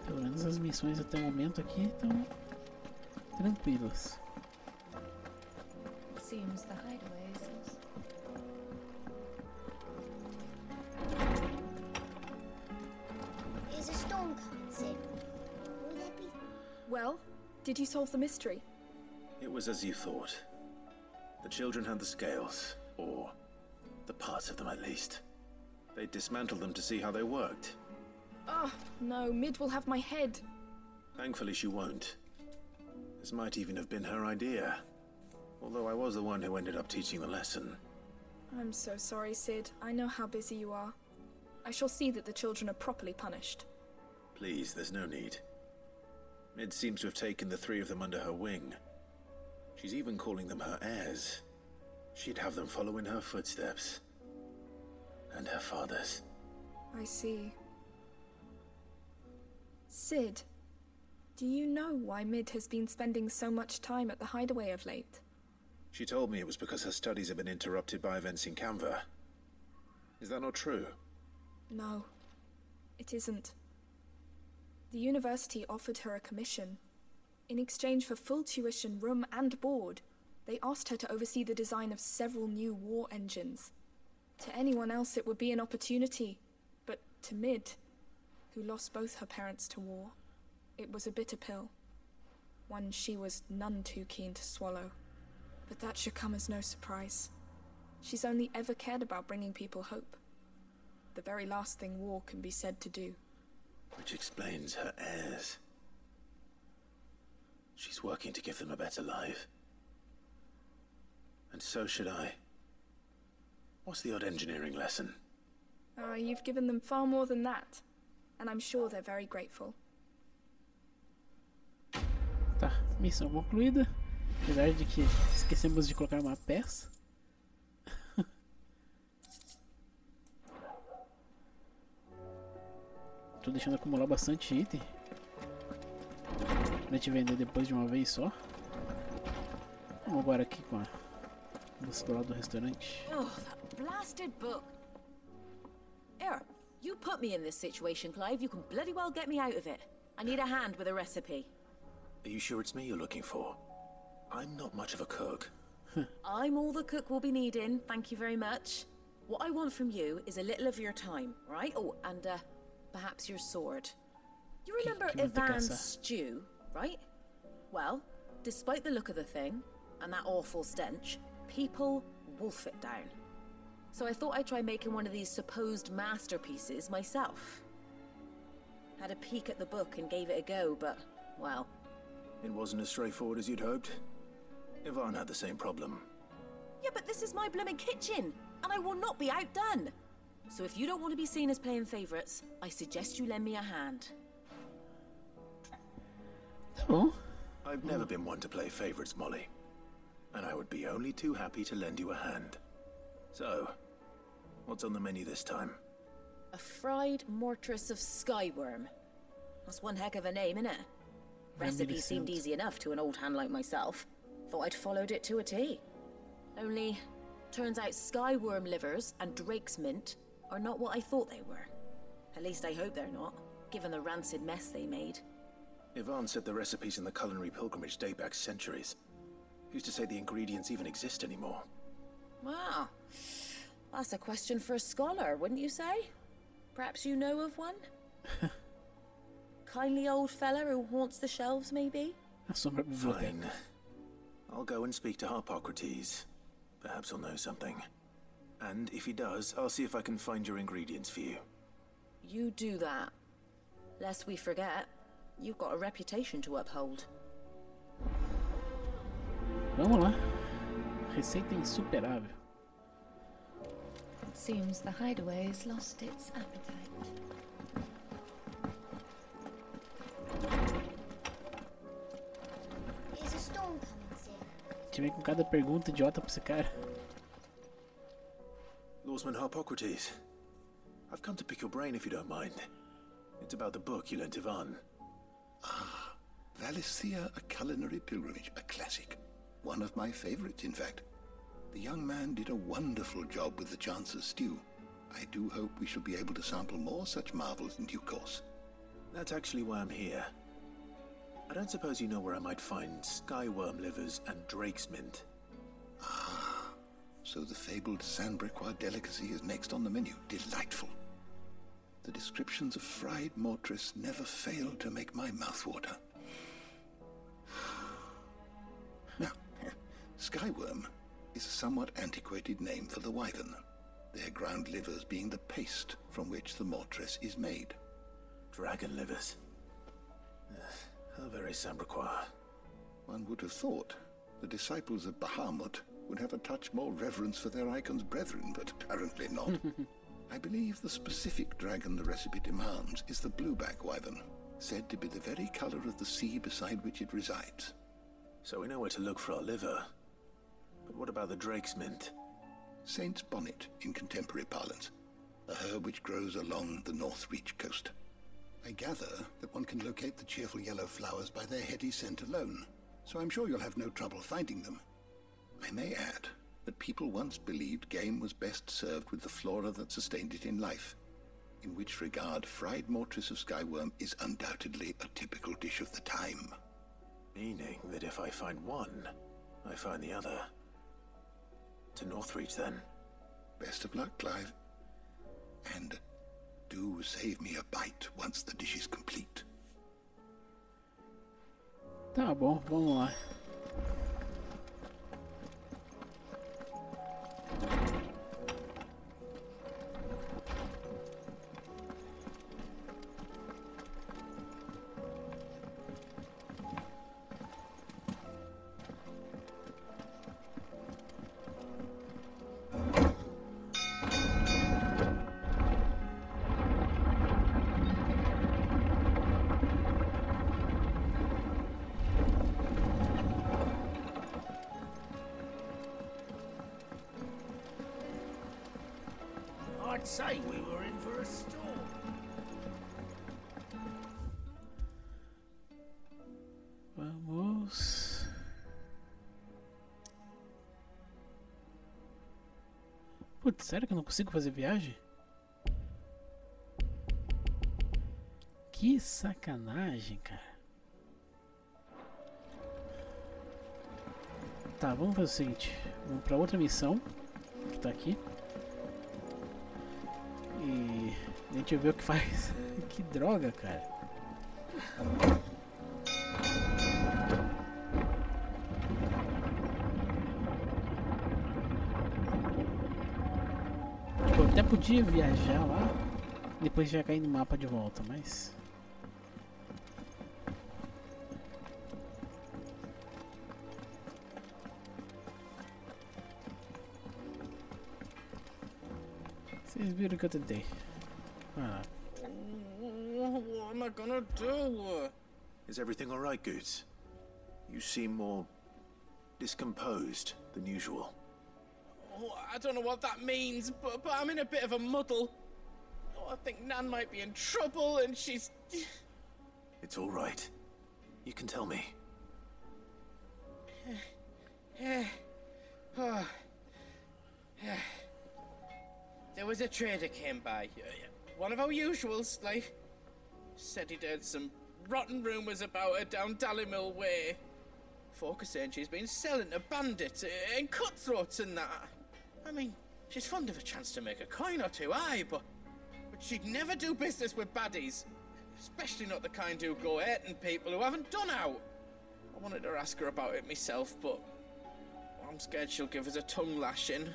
[SPEAKER 1] Pelo menos as missões até o momento aqui estão tranquilas.
[SPEAKER 10] Seems the hideaways is...
[SPEAKER 8] Is a storm coming, Sid? Will there be...
[SPEAKER 13] Well, did you solve the mystery?
[SPEAKER 3] It was as you thought. The children had the scales, or the parts of them at least. They dismantled them to see how they worked.
[SPEAKER 13] Oh, no, Mid will have my head.
[SPEAKER 3] Thankfully she won't. This might even have been her idea. Although I was the one who ended up teaching the lesson.
[SPEAKER 13] I'm so sorry, Sid. I know how busy you are. I shall see that the children are properly punished.
[SPEAKER 3] Please, there's no need. Mid seems to have taken the three of them under her wing. She's even calling them her heirs. She'd have them follow in her footsteps. And her father's.
[SPEAKER 13] I see. Sid, do you know why Mid has been spending so much time at the hideaway of late?
[SPEAKER 3] She told me it was because her studies have been interrupted by events in Canva. Is that not true?
[SPEAKER 13] No, it isn't. The university offered her a commission. In exchange for full tuition, room and board, they asked her to oversee the design of several new war engines. To anyone else it would be an opportunity, but to Mid, who lost both her parents to war, it was a bitter pill. One she was none too keen to swallow. But that should come as no surprise. She's only ever cared about bringing people hope. The very last thing war can be said to do.
[SPEAKER 3] Which explains her heirs. She's working to give them a better life. And so should I. What's the odd engineering lesson?
[SPEAKER 13] You've given them far more than that. And I'm sure they're very grateful.
[SPEAKER 1] Tá, missão concluída. Apesar de que esquecemos de colocar uma peça. Tô deixando acumular bastante item pra gente vender depois de uma vez só. Vamos agora aqui com a moça do lado do restaurante.
[SPEAKER 15] Oh, that blasted book. Here, you put me in this situation, Clive. You can bloody well get me out of it. I need a hand with a recipe.
[SPEAKER 3] Are you sure it's me you're looking for? I'm not much of a cook.
[SPEAKER 15] I'm all the cook will be needing, thank you very much. What I want from you is a little of your time, right? Oh, and perhaps your sword. You remember Ivan's stew, right? Well, despite the look of the thing, and that awful stench, people wolf it down. So I thought I'd try making one of these supposed masterpieces myself. Had a peek at the book and gave it a go, but, well...
[SPEAKER 3] It wasn't as straightforward as you'd hoped. Ivan had the same problem.
[SPEAKER 15] Yeah, but this is my blooming kitchen, and I will not be outdone. So if you don't want to be seen as playing favourites, I suggest you lend me a hand.
[SPEAKER 1] Oh.
[SPEAKER 3] I've never been one to play favourites, Molly. And I would be only too happy to lend you a hand. So, what's on the menu this time?
[SPEAKER 15] A fried mortress of skyworm. That's one heck of a name, innit? Recipe seemed easy enough to an old hand like myself. Thought I'd followed it to a T. Only, turns out skyworm livers and drake's mint are not what I thought they were. At least I hope they're not, given the rancid mess they made.
[SPEAKER 3] Ivan said the recipes in the culinary pilgrimage date back centuries. Who's to say the ingredients even exist anymore?
[SPEAKER 15] Wow. That's a question for a scholar, wouldn't you say? Perhaps you know of one? Kindly old fella who haunts the shelves, maybe?
[SPEAKER 3] Fine. I'll go and speak to Hippocrates. Perhaps he'll know something. And if he does, I'll see if I can find your ingredients for you.
[SPEAKER 15] You do that. Lest we forget, you've got a reputation to uphold.
[SPEAKER 1] Vamos lá. Receita insuperável.
[SPEAKER 10] It seems the hideaway has lost its appetite.
[SPEAKER 8] Is a storm coming soon?
[SPEAKER 1] Tive com cada pergunta idiota pra esse cara.
[SPEAKER 3] Lawsman Hippocrates, I've come to pick your brain if you don't mind. It's about the book you lent Ivan.
[SPEAKER 7] Ah, Valicia, A Culinary Pilgrimage, a classic. One of my favorites, in fact. The young man did a wonderful job with the Chance's stew. I do hope we shall be able to sample more such marvels in due course.
[SPEAKER 3] That's actually why I'm here. I don't suppose you know where I might find skyworm livers and drake's mint.
[SPEAKER 7] Ah, so the fabled Sandbrequois delicacy is next on the menu. Delightful. The descriptions of fried mortress never fail to make my mouth water. Now, skyworm is a somewhat antiquated name for the wyvern, their ground livers being the paste from which the mortress is made.
[SPEAKER 3] Dragon livers. How very Sandbrequois.
[SPEAKER 7] One would have thought the disciples of Bahamut would have a touch more reverence for their icon's brethren, but apparently not. I believe the specific dragon the recipe demands is the blueback wyvern, said to be the very color of the sea beside which it resides.
[SPEAKER 3] So we know where to look for our liver. But what about the drake's mint?
[SPEAKER 7] Saint's bonnet in contemporary parlance, a herb which grows along the North Reach coast. I gather that one can locate the cheerful yellow flowers by their heady scent alone, so I'm sure you'll have no trouble finding them. I may add that people once believed game was best served with the flora that sustained it in life, in which regard fried mortress of skyworm is undoubtedly a typical dish of the time.
[SPEAKER 3] Meaning that if I find one, I find the other. To Northreach, then.
[SPEAKER 7] Best of luck, Clive. And do save me a bite once the dish is complete.
[SPEAKER 1] Tá bom, vamos lá.
[SPEAKER 9] I'd say we were in for a storm.
[SPEAKER 1] Vamos. Putz, sério que eu não consigo fazer viagem? Que sacanagem, cara. Tá, vamos fazer o seguinte. Vamos pra outra missão que tá aqui. E a gente vê o que faz. Que droga, cara. Tipo, eu até podia viajar lá, depois já cair no mapa de volta, mas... Vocês viram que eu tentei.
[SPEAKER 12] What am I gonna do?
[SPEAKER 3] Is everything all right, Goots? You seem more discomposed than usual.
[SPEAKER 12] Oh, I don't know what that means, but I'm in a bit of a muddle. Oh, I think Nan might be in trouble, and she's...
[SPEAKER 3] It's all right. You can tell me.
[SPEAKER 12] There was a trader came by. One of our usuals, like... Said he'd heard some rotten rumours about her down Dalamil way. Folk are saying she's been selling to bandits and cutthroats and that. I mean, she's fond of a chance to make a coin or two, aye, but she'd never do business with baddies. Especially not the kind who go hurting people who haven't done out. I wanted to ask her about it myself, but I'm scared she'll give us a tongue lashing.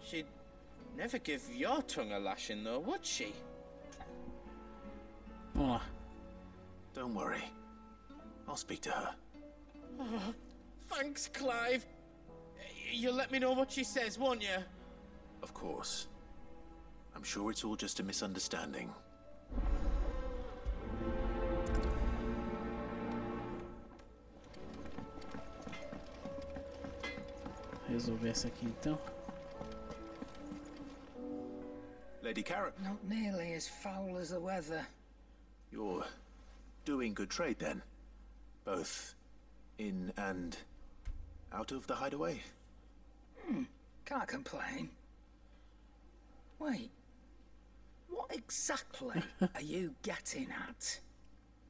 [SPEAKER 12] She'd never give your tongue a lashing, though, would she?
[SPEAKER 1] Vamos lá.
[SPEAKER 3] Don't worry. I'll speak to her.
[SPEAKER 12] Oh, thanks, Clive. You'll let me know what she says, won't you?
[SPEAKER 3] Of course. I'm sure it's all just a misunderstanding.
[SPEAKER 1] Resolver essa aqui então.
[SPEAKER 3] Lady Karen.
[SPEAKER 16] Not nearly as foul as the weather.
[SPEAKER 3] You're doing good trade then? Both in and out of the hideaway?
[SPEAKER 16] Can't complain. Wait. What exactly are you getting at?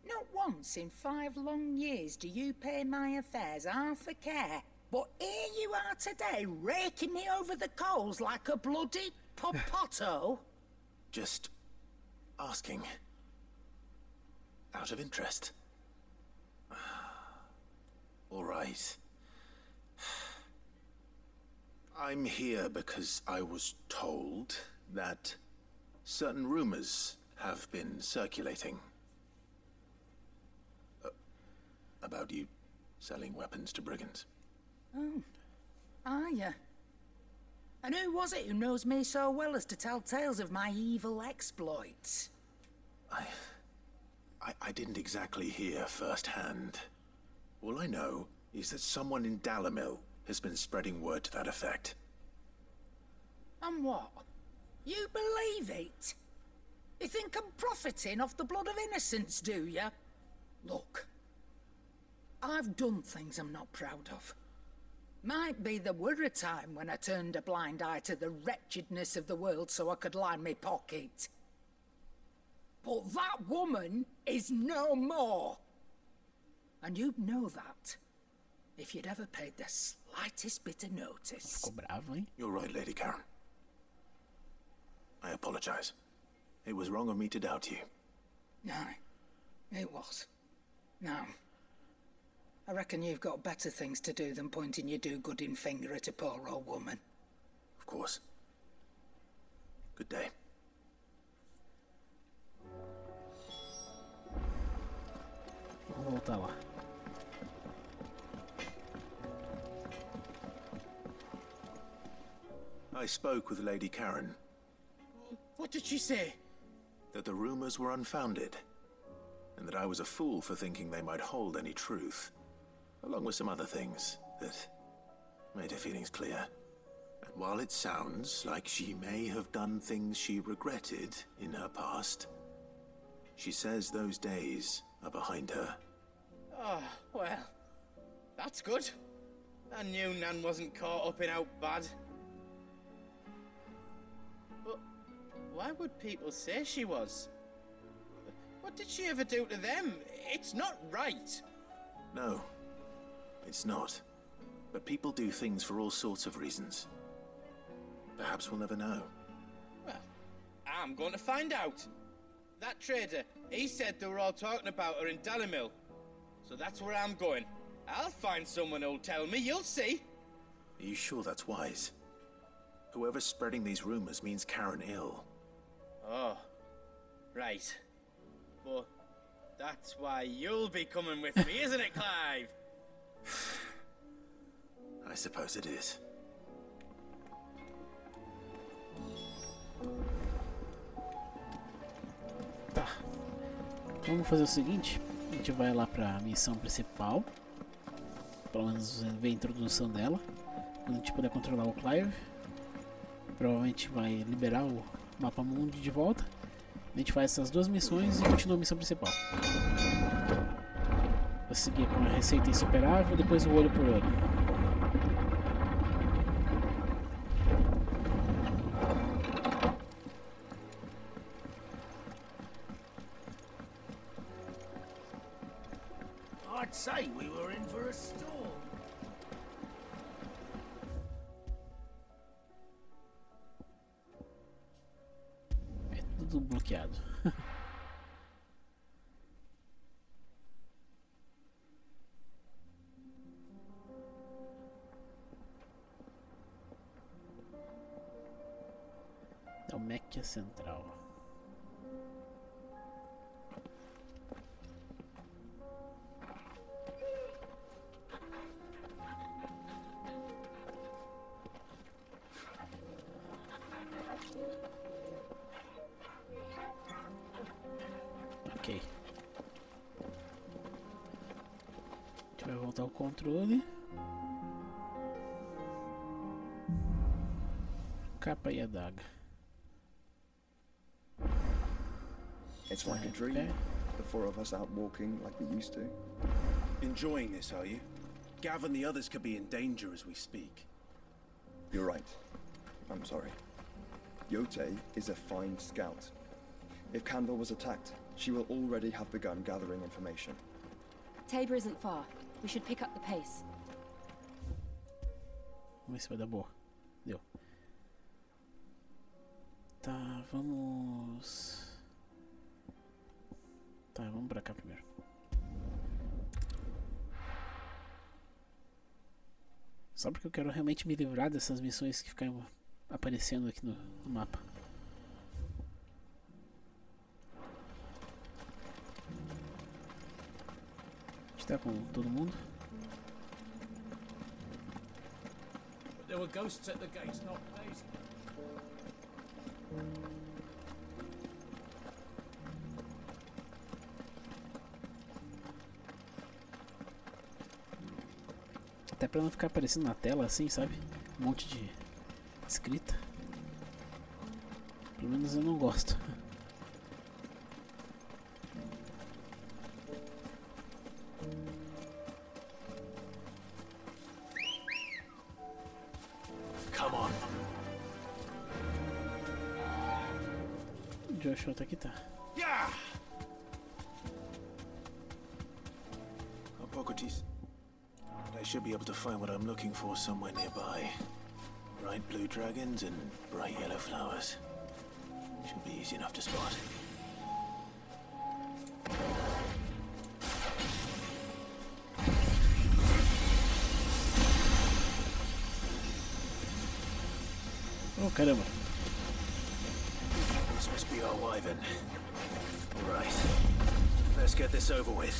[SPEAKER 16] Not once in 5 long years do you pay my affairs half a care. But here you are today, raking me over the coals like a bloody popoto.
[SPEAKER 3] Just asking. Out of interest. All right. I'm here because I was told that certain rumors have been circulating. About you selling weapons to brigands.
[SPEAKER 16] Oh, are ya? And who was it who knows me so well as to tell tales of my evil exploits?
[SPEAKER 3] I didn't exactly hear firsthand. All I know is that someone in Dalamil has been spreading word to that effect.
[SPEAKER 16] And what? You believe it? You think I'm profiting off the blood of innocents, do ya? Look, I've done things I'm not proud of. Might be there were a time when I turned a blind eye to the wretchedness of the world so I could line my pocket. But that woman is no more. And you'd know that if you'd ever paid the slightest bit of notice.
[SPEAKER 1] Ficou bravo, hein?
[SPEAKER 3] You're right, Lady Karen. I apologize. It was wrong of me to doubt you.
[SPEAKER 16] No, it was. Now, I reckon you've got better things to do than pointing your do-gooding finger at a poor old woman.
[SPEAKER 3] Of course. Good day.
[SPEAKER 1] Vamos voltar lá.
[SPEAKER 3] I spoke with Lady Karen.
[SPEAKER 12] What did she say?
[SPEAKER 3] That the rumors were unfounded, and that I was a fool for thinking they might hold any truth, along with some other things that made her feelings clear. And while it sounds like she may have done things she regretted in her past, she says those days are behind her.
[SPEAKER 12] Oh, well, that's good. I knew Nan wasn't caught up in out bad. But why would people say she was? What did she ever do to them? It's not right.
[SPEAKER 3] No, it's not. But people do things for all sorts of reasons. Perhaps we'll never know.
[SPEAKER 12] Well,
[SPEAKER 17] I'm going to find out. That trader, he said they were all talking about her in Dalamil. So that's where I'm going. I'll find someone who'll tell me, you'll see.
[SPEAKER 3] Are you sure that's wise? Whoever's spreading these rumors means Karen ill.
[SPEAKER 17] Oh, right. But that's why you'll be coming with me, isn't it, Clive?
[SPEAKER 3] I suppose it is.
[SPEAKER 1] Tá. Vamos fazer o seguinte. A gente vai lá pra missão principal. Pelo menos ver a introdução dela. Quando a gente puder controlar o Clive. Provavelmente vai liberar o mapa mundi de volta. A gente faz essas duas missões e continua a missão principal. Vou seguir com a receita insuperável, depois o olho por olho.
[SPEAKER 9] I'd say we were in for a storm.
[SPEAKER 1] É tudo bloqueado. Dalméquia Central. Ok. A gente vai voltar ao controle. Capa e adaga.
[SPEAKER 12] It's like a dream. The four of us out walking like we used to.
[SPEAKER 3] Enjoying this, are you? Gav and the others could be in danger as we speak.
[SPEAKER 12] You're right. I'm sorry. Yote is a fine scout. If Candle was attacked, she will already have begun gathering information.
[SPEAKER 4] Tabor isn't far. We should pick up the pace.
[SPEAKER 1] Vamos ver se vai dar boa. Deu. Tá, vamos... Tá, vamos pra cá primeiro. Só porque eu quero realmente me livrar dessas missões que ficam aparecendo aqui no mapa. A gente tá com todo mundo.
[SPEAKER 9] But there were ghosts at the gates, not Daisy.
[SPEAKER 1] Até pra não ficar aparecendo na tela assim, sabe? Um monte de escrita. Pelo menos eu não gosto.
[SPEAKER 3] Come on.
[SPEAKER 1] O Joshua tá aqui, tá.
[SPEAKER 3] Yeah. Hippocrates. I should be able to find what I'm looking for somewhere nearby. Bright blue dragons and bright yellow flowers. Should be easy enough to spot.
[SPEAKER 1] Oh, caramba.
[SPEAKER 3] This must be our wyvern. Right. Let's get this over with.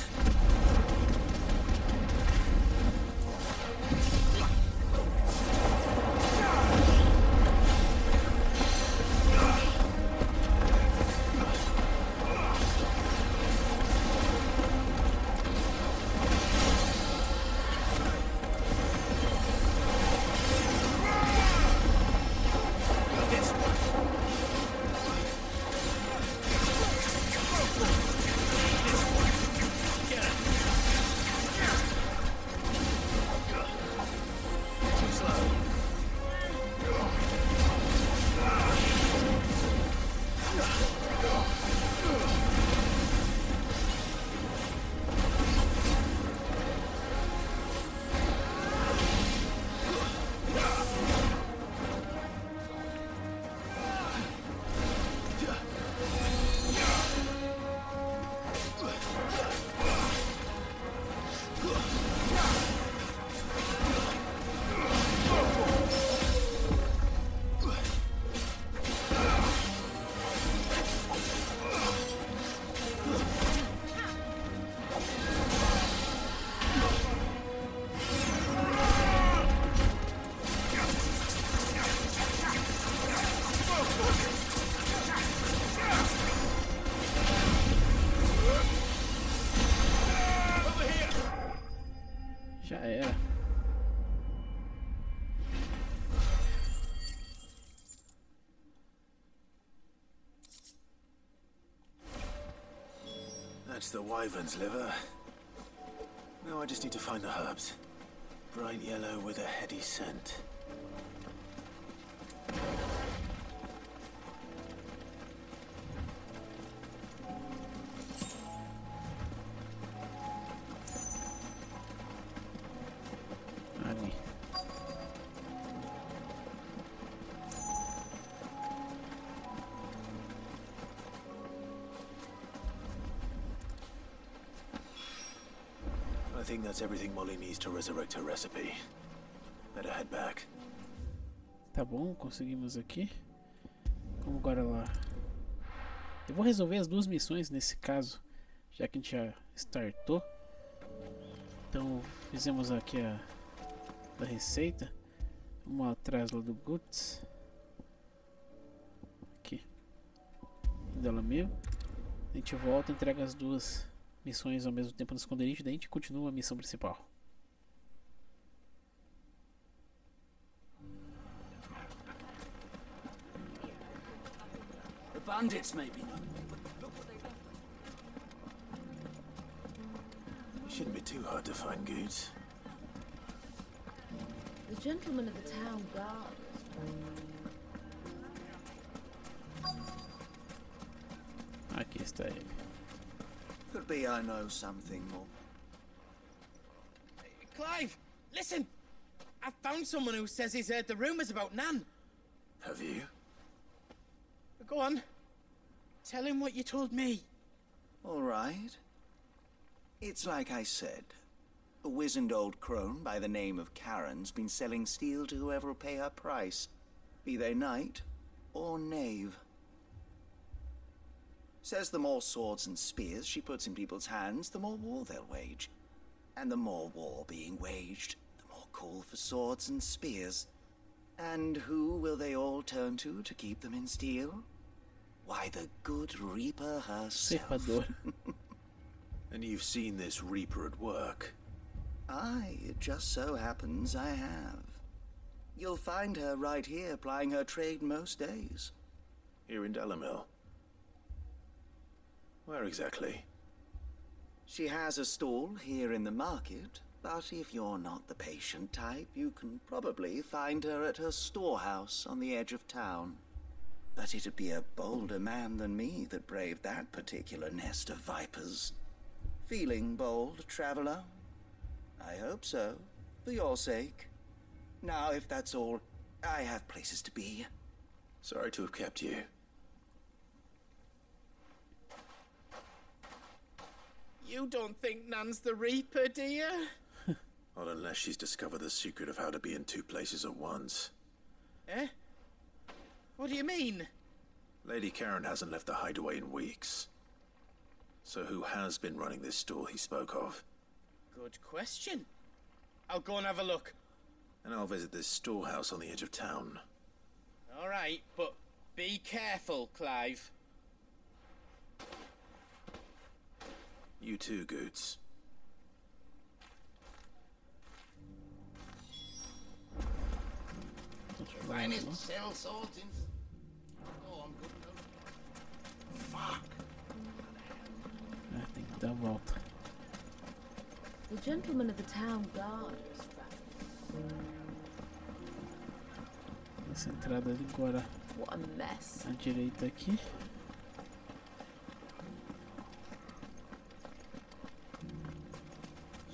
[SPEAKER 3] Get him!
[SPEAKER 1] Já era.
[SPEAKER 3] That's the wyvern's liver. Now I just need to find the herbs. Bright yellow with a heady scent.
[SPEAKER 1] Ali.
[SPEAKER 3] I think that's everything Molly needs to resurrect her recipe. Better head back.
[SPEAKER 1] Tá bom, conseguimos aqui. Vamos agora lá. Eu vou resolver as duas missões nesse caso, já que a gente já startou. Então fizemos aqui a da receita. Vamos atrás lá do Guts. Aqui. Em Dalamil. A gente volta e entrega as duas missões ao mesmo tempo no esconderijo, daí a gente continua a missão principal.
[SPEAKER 9] The bandits may be known.
[SPEAKER 3] It shouldn't be too hard to find goods.
[SPEAKER 15] The gentleman of the town guard.
[SPEAKER 1] Aqui está ele.
[SPEAKER 18] Could be I know something more.
[SPEAKER 17] Clive, listen! I found someone who says he's heard the rumours about Nan.
[SPEAKER 3] Have you?
[SPEAKER 17] Go on. Tell him what you told me.
[SPEAKER 18] All right. It's like I said. A wizened old crone by the name of Karen's been selling steel to whoever will pay her price, be they knight or knave. Says the more swords and spears she puts in people's hands, the more war they'll wage. And the more war being waged, the more call for swords and spears. And who will they all turn to keep them in steel? Why, the good Reaper herself.
[SPEAKER 3] And you've seen this Reaper at work?
[SPEAKER 18] Aye, it just so happens I have. You'll find her right here plying her trade most days.
[SPEAKER 3] Here in Dalamil? Where exactly?
[SPEAKER 18] She has a stall here in the market, but if you're not the patient type, you can probably find her at her storehouse on the edge of town. But it'd be a bolder man than me that braved that particular nest of vipers. Feeling bold, traveler? I hope so, for your sake. Now, if that's all, I have places to be.
[SPEAKER 3] Sorry to have kept you.
[SPEAKER 17] You don't think Nan's the Reaper, do you?
[SPEAKER 3] Not unless she's discovered the secret of how to be in two places at once.
[SPEAKER 17] Eh? What do you mean?
[SPEAKER 3] Lady Karen hasn't left the hideaway in weeks. So who has been running this stall he spoke of?
[SPEAKER 17] Good question. I'll go and have a look.
[SPEAKER 3] And I'll visit this storehouse on the edge of town.
[SPEAKER 17] All right, but be careful, Clive.
[SPEAKER 3] You too, Goots.
[SPEAKER 16] Finest sell swords in... Oh, I'm good. Fuck.
[SPEAKER 1] Tem que dar a volta.
[SPEAKER 15] The gentleman of the town guard.
[SPEAKER 1] Essa entrada agora
[SPEAKER 15] What a mess.
[SPEAKER 1] à direita aqui.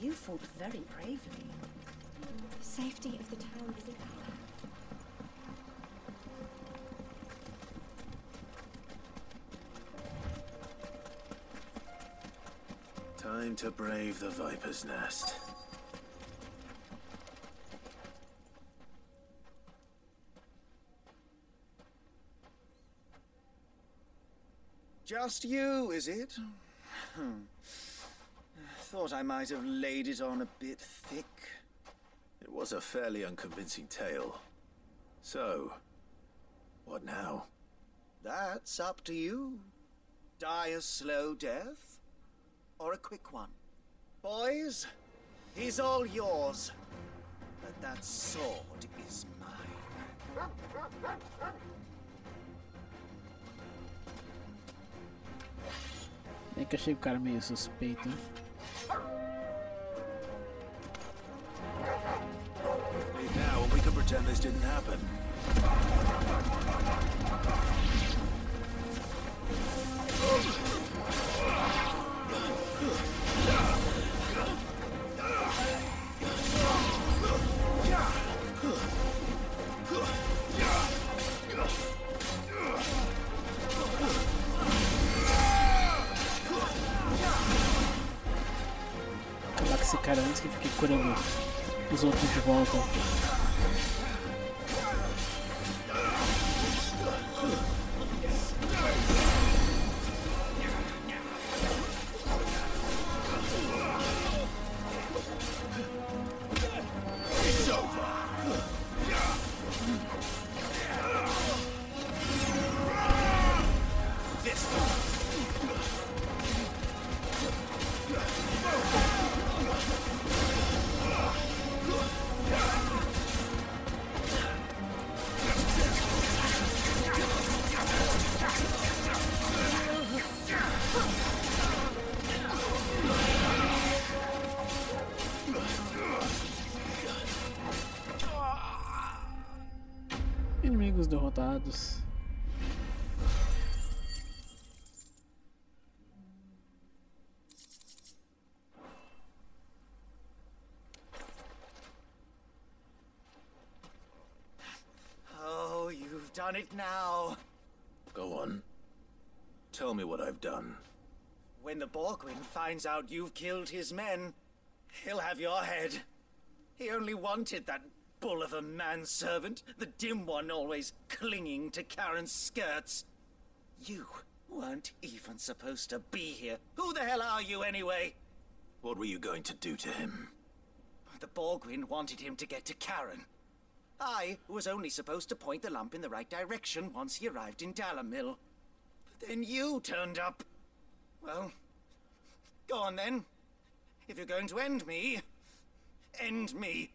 [SPEAKER 15] You fought very bravely.
[SPEAKER 8] The safety of the town is in our hands.
[SPEAKER 3] Time to brave the Viper's Nest.
[SPEAKER 18] Just you, is it? Thought I might have laid it on a bit thick.
[SPEAKER 3] It was a fairly unconvincing tale. So, what now?
[SPEAKER 18] That's up to you. Die a slow death, or a quick one. Boys, He's all yours. But that sword is mine.
[SPEAKER 1] É que achei o cara meio suspeito, né?
[SPEAKER 11] Leave now and we can pretend this didn't happen.
[SPEAKER 1] Acabar com esse cara antes que fique curando os outros de volta. Inimigos derrotados.
[SPEAKER 18] Oh, you've done it now.
[SPEAKER 11] Go on. Tell me what I've done.
[SPEAKER 18] When the Borgwin finds out you've killed his men, he'll have your head. He only wanted that bull of a manservant, the dim one always clinging to Karen's skirts. You weren't even supposed to be here. Who the hell are you anyway?
[SPEAKER 11] What were you going to do to him?
[SPEAKER 18] The Borgwin wanted him to get to Karen. I was only supposed to point the lamp in the right direction once he arrived in Dalamil. But then you turned up. Well, go on then. If you're going to end me, end me.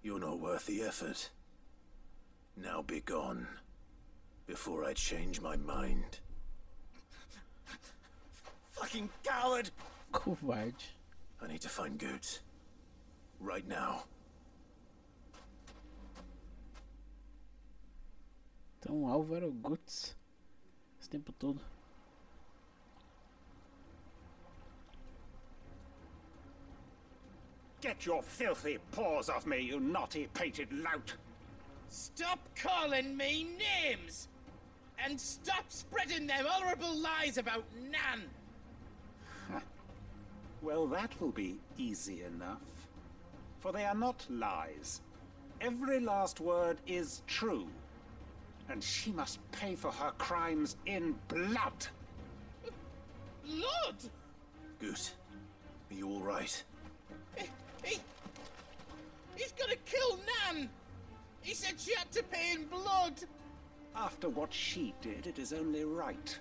[SPEAKER 11] You're not worth the effort. Now be gone, before I change my mind.
[SPEAKER 18] Fucking coward!
[SPEAKER 1] Covarde.
[SPEAKER 11] I need to find Goots. Right now.
[SPEAKER 1] Então o alvo era o Guts esse tempo todo.
[SPEAKER 19] Get your filthy paws off me, you naughty-pated lout!
[SPEAKER 17] Stop calling me names! And stop spreading them horrible lies about Nan!
[SPEAKER 19] Well, that will be easy enough. For they are not lies. Every last word is true. And she must pay for her crimes in blood.
[SPEAKER 17] Blood?
[SPEAKER 11] Goot, are you all right?
[SPEAKER 17] He's gonna kill Nan! He said she had to pay in blood!
[SPEAKER 19] After what she did, it is only right.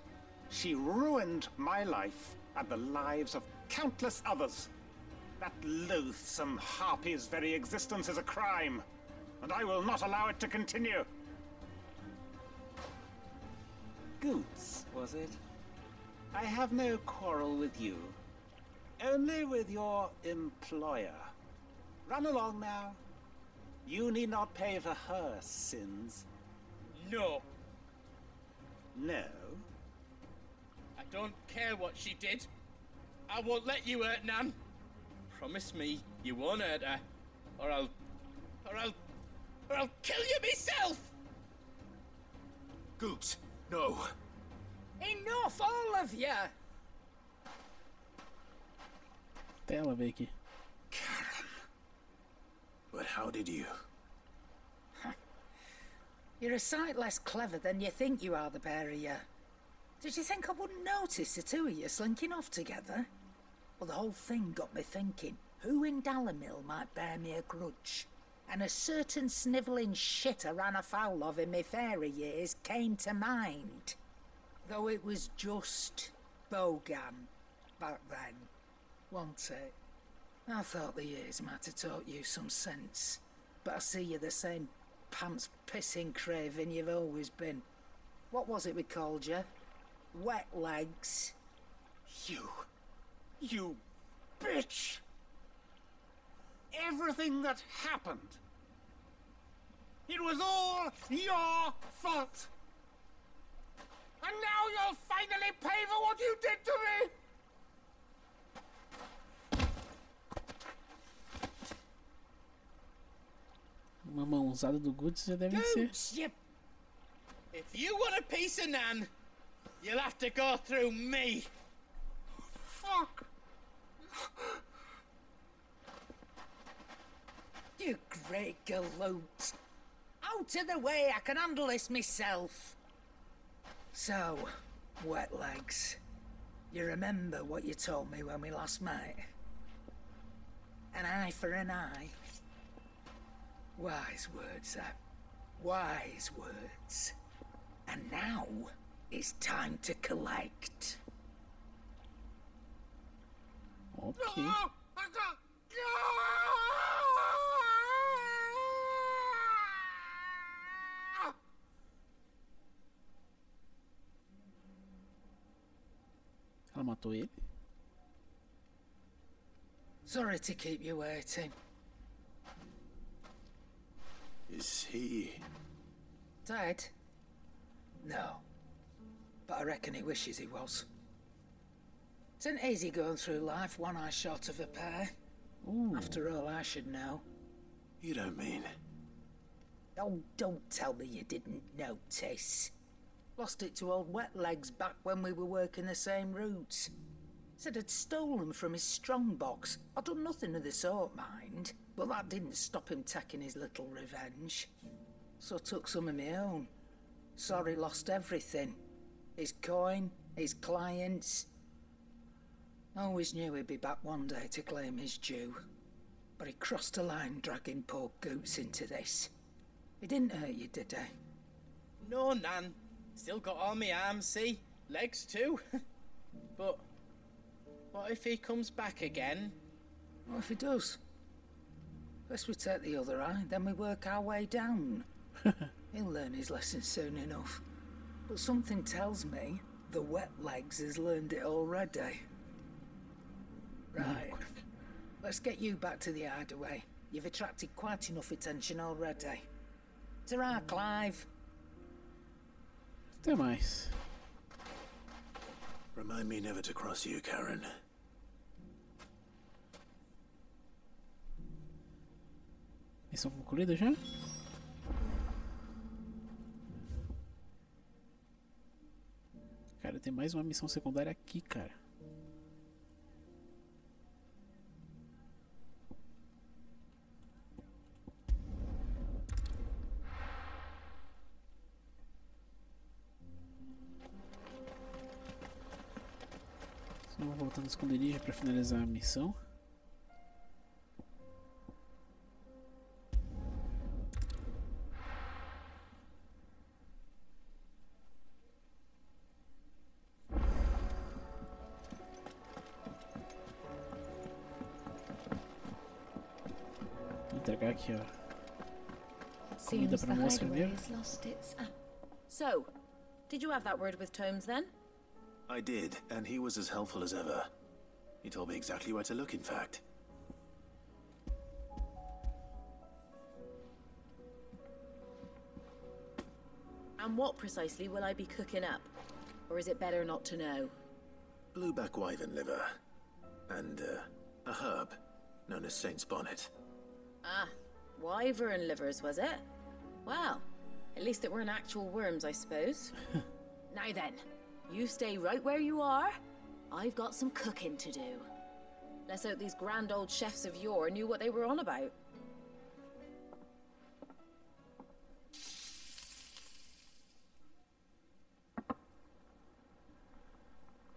[SPEAKER 19] She ruined my life and the lives of countless others. That loathsome harpy's very existence is a crime, and I will not allow it to continue. Goots, was it? I have no quarrel with you. Only with your employer. Run along now. You need not pay for her sins.
[SPEAKER 17] No.
[SPEAKER 19] No?
[SPEAKER 17] I don't care what she did. I won't let you hurt Nan. Promise me you won't hurt her, or I'll kill you myself!
[SPEAKER 11] Goots, no.
[SPEAKER 16] Enough, all of you!
[SPEAKER 1] Até ela veio aqui.
[SPEAKER 11] But how did you?
[SPEAKER 16] You're a sight less clever than you think you are, the pair of you. Did you think I wouldn't notice the two of you slinking off together? Well, the whole thing got me thinking, who in Dalamil might bear me a grudge? And a certain snivelling shit I ran afoul of in my fairy years came to mind. Though it was just Bogan back then, wasn't it? I thought the years might have taught you some sense, but I see you're the same pants-pissing craven you've always been. What was it we called you? Wet legs.
[SPEAKER 19] You bitch! Everything that happened, it was all your fault! And now you'll finally pay for what you did to me!
[SPEAKER 1] Uma mãozada do Goods já deve ser.
[SPEAKER 17] If you want a piece of Nan, you'll have to go through me.
[SPEAKER 19] Fuck!
[SPEAKER 16] You great galoot. Out of the way, I can handle this myself. So, wet legs, you remember what you told me when we last met? An eye for an eye. Wise words, that. Wise words. And now, it's time to collect.
[SPEAKER 1] Okay. Ela matou ele?
[SPEAKER 16] Sorry to keep you waiting.
[SPEAKER 3] Is he...
[SPEAKER 16] Dead? No. But I reckon he wishes he was. It isn't easy going through life one eye short of a pair.
[SPEAKER 1] Ooh.
[SPEAKER 16] After all, I should know.
[SPEAKER 3] You don't mean...
[SPEAKER 16] Oh, don't tell me you didn't notice. Lost it to old Wet Legs back when we were working the same routes. Said I'd stolen from his strongbox. I'd done nothing of the sort, mind. But that didn't stop him taking his little revenge. So I took some of my own. Sorry, lost everything. His coin, his clients. Always knew he'd be back one day to claim his due. But he crossed a line dragging poor Goots into this. He didn't hurt you, did he?
[SPEAKER 17] No, Nan. Still got all my arms, see? Legs too. But what if he comes back again?
[SPEAKER 16] What if he does? First we take the other eye, then we work our way down. He'll learn his lesson soon enough. But something tells me the Wet Legs has learned it already. Right. Let's get you back to the hideaway. You've attracted quite enough attention already. Ta-ra, Clive.
[SPEAKER 1] Até mais.
[SPEAKER 3] Remind me never to cross you, Karen.
[SPEAKER 1] Missão concluída já? Cara, tem mais uma missão secundária aqui, cara. Só vou voltar no esconderijo para finalizar a missão. Vou entregar aqui, ó. Comida para moça primeiro.
[SPEAKER 15] So, did you have that word with Tomes then?
[SPEAKER 3] I did, and he was as helpful as ever. He told me exactly where to look, in fact.
[SPEAKER 15] And what precisely will I be cooking up? Or is it better not to know?
[SPEAKER 3] Blueback wyvern liver. And, a herb known as Saint's Bonnet.
[SPEAKER 15] Ah, wyvern livers, was it? Well, at least it weren't actual worms, I suppose. Now then, you stay right where you are. I've got some cooking to do. Let's hope these grand old chefs of yore knew what they were on about.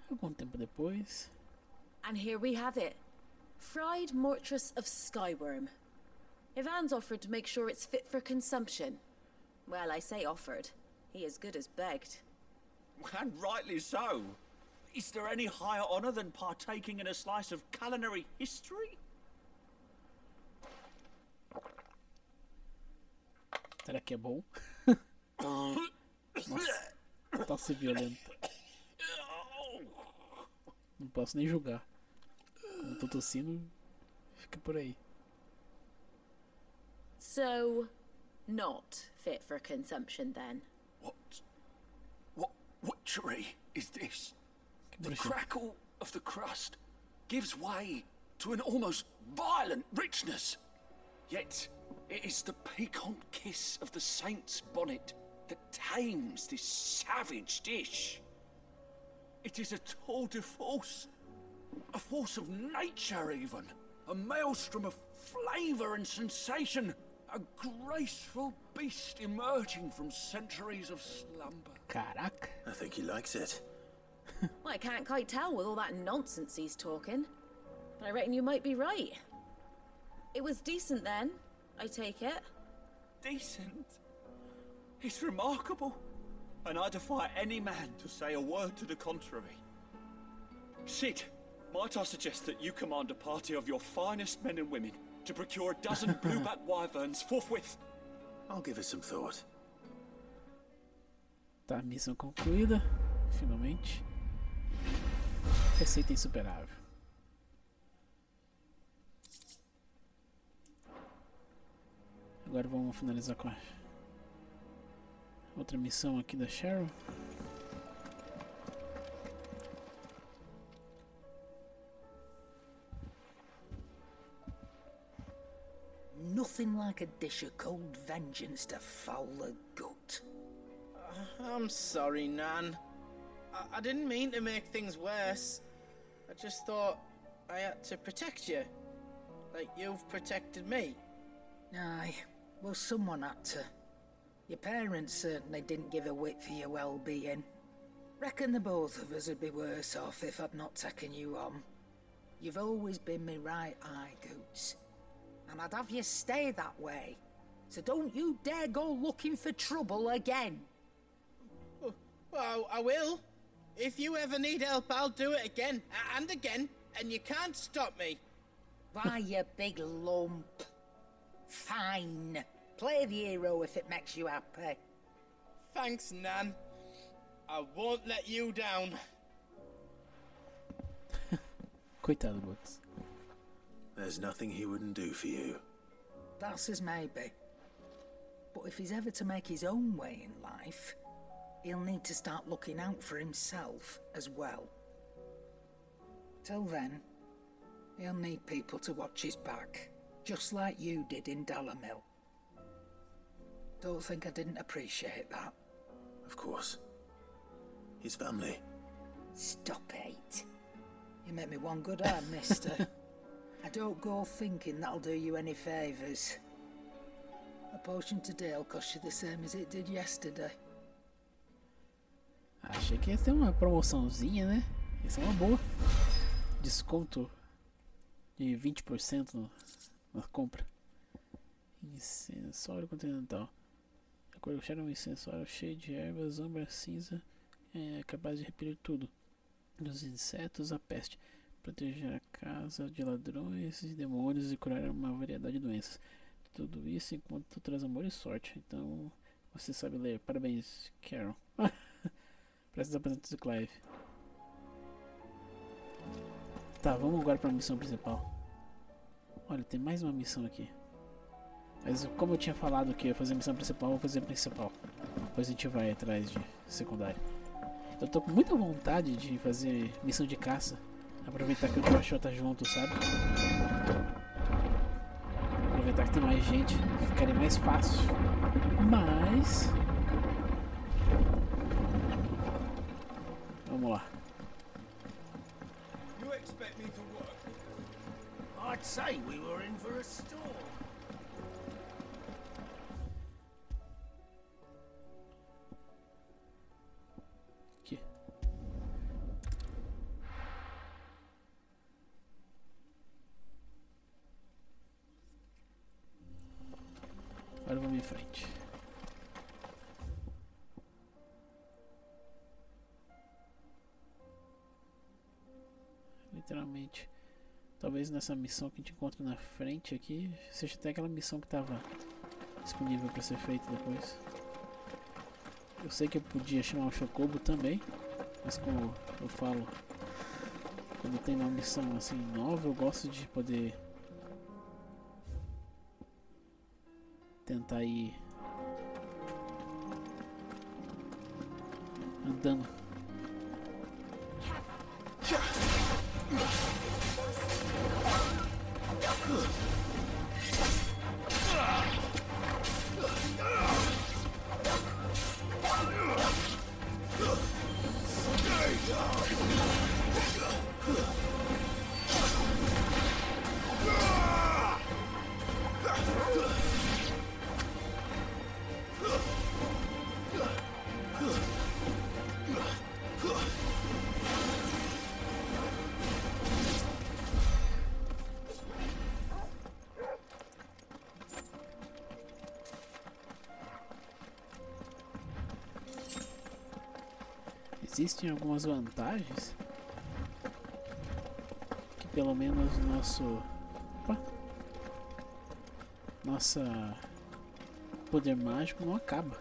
[SPEAKER 1] Algum tempo depois.
[SPEAKER 15] And here we have it. Fried mortress of skyworm. Ivan's offered to make sure it's fit for consumption. Well, I say offered. He as good as begged.
[SPEAKER 20] And rightly so. Is there any higher honor than partaking in a slice of culinary history?
[SPEAKER 1] Será que é bom? Nossa, tá se violenta. Não posso nem julgar. Não tô tossindo, fica por aí.
[SPEAKER 15] So, not fit for consumption then?
[SPEAKER 11] What witchery is this? The crackle of the crust gives way to an almost violent richness. Yet it is the piquant kiss of the saint's bonnet that tames this savage dish. It is a tour de force, a force of nature even, a maelstrom of flavour and sensation, a graceful beast emerging from centuries of slumber.
[SPEAKER 1] Caraca.
[SPEAKER 3] I think he likes it.
[SPEAKER 15] Well, I can't quite tell with all that nonsense he's talking. But I reckon you might be right. It was decent then, I take it.
[SPEAKER 12] Decent? It's remarkable. And I defy any man to say a word to the contrary. Sid, might I suggest that you command a party of your finest men and women to procure a dozen blueback wyverns forthwith?
[SPEAKER 3] I'll give it some thought.
[SPEAKER 1] Tá, missão concluída, finalmente. Receita insuperável. Agora vamos finalizar com a outra missão aqui da Cheryl.
[SPEAKER 16] Nothing like a dish of cold vengeance to foul the gut.
[SPEAKER 17] I'm sorry, Nan. I didn't mean to make things worse. I just thought I had to protect you. Like you've protected me.
[SPEAKER 16] Aye, well, someone had to. Your parents certainly didn't give a whit for your well-being. Reckon the both of us would be worse off if I'd not taken you on. You've always been me right eye, Goots. And I'd have you stay that way. So don't you dare go looking for trouble again.
[SPEAKER 17] Well, I will. If you ever need help, I'll do it again and again, and you can't stop me.
[SPEAKER 16] Why, you big lump. Fine. Play the hero if it makes you happy.
[SPEAKER 17] Thanks, Nan. I won't let you down.
[SPEAKER 1] Coitado, Bugs.
[SPEAKER 3] There's nothing he wouldn't do for you.
[SPEAKER 16] That's as maybe. But if he's ever to make his own way in life, he'll need to start looking out for himself as well. Till then, he'll need people to watch his back, just like you did in Dalamil. Don't think I didn't appreciate that.
[SPEAKER 3] Of course. His family.
[SPEAKER 16] Stop it. You make me one good hand, mister. I don't go thinking that'll do you any favours. A potion today'll cost you the same as it did yesterday.
[SPEAKER 1] Achei que ia ter uma promoçãozinha, né? Isso é uma boa. Desconto de 20% na compra. Incensório continental. A cor do um incensório cheio de ervas, âmbar cinza, capaz de repelir tudo. Dos insetos à peste. Proteger a casa de ladrões e demônios e curar uma variedade de doenças. Tudo isso enquanto traz amor e sorte. Então, você sabe ler. Parabéns, Carol. Parece os apresentos de Clive. Tá, vamos agora para a missão principal. Olha, tem mais uma missão aqui. Mas como eu tinha falado que eu ia fazer a missão principal, eu vou fazer a principal. Depois a gente vai atrás de secundária. Eu tô com muita vontade de fazer missão de caça. Aproveitar que o Joshua tá junto, sabe? Aproveitar que tem mais gente, ficaria mais fácil. Mas... vamos lá.
[SPEAKER 9] You expect me to work?
[SPEAKER 7] I'd say we were in for a storm.
[SPEAKER 1] Aqui. Agora vamos em frente. Literalmente. Talvez nessa missão que a gente encontra na frente aqui seja até aquela missão que tava disponível para ser feito depois. Eu sei que eu podia chamar o Chocobo também, mas como eu falo, quando tem uma missão assim nova, eu gosto de poder tentar ir andando. Existem algumas vantagens que pelo menos nossa poder mágico não acaba.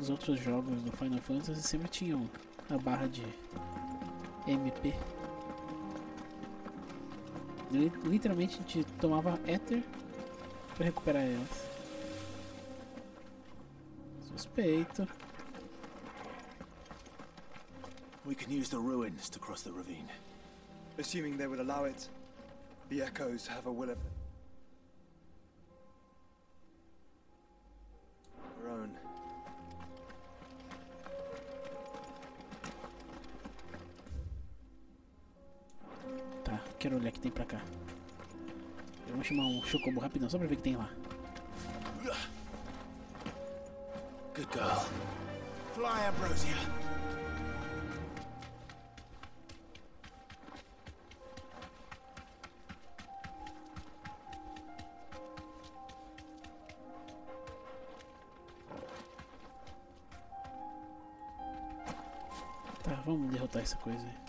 [SPEAKER 1] Os outros jogos do Final Fantasy sempre tinham a barra de MP. Literalmente a gente tomava éter para recuperar elas. Suspeito.
[SPEAKER 3] We can use the ruins to cross the ravine.
[SPEAKER 12] Assuming they would allow it. The echoes have a will of their own.
[SPEAKER 1] Tá, quero olhar o que tem pra cá. Eu vou chamar um Chocobo rapidão só pra ver o que tem lá.
[SPEAKER 3] Good girl. Fly, Ambrosia.
[SPEAKER 1] Tá, vamos derrotar essa coisa aí.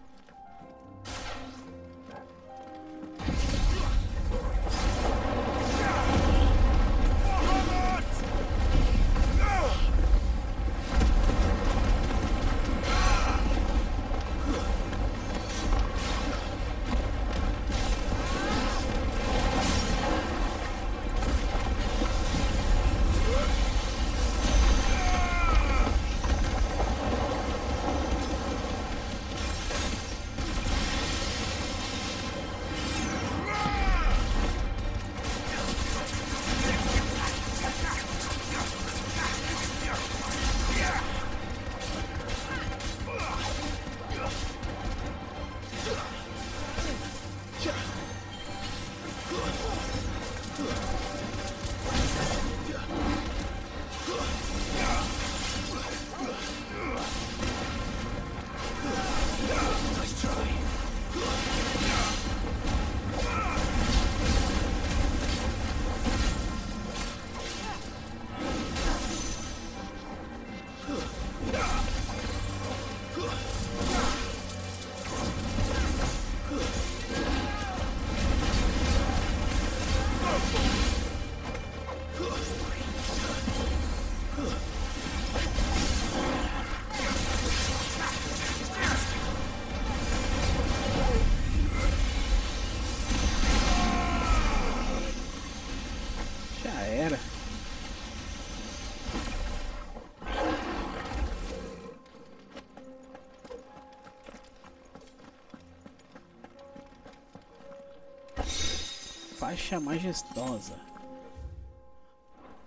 [SPEAKER 1] Faixa majestosa.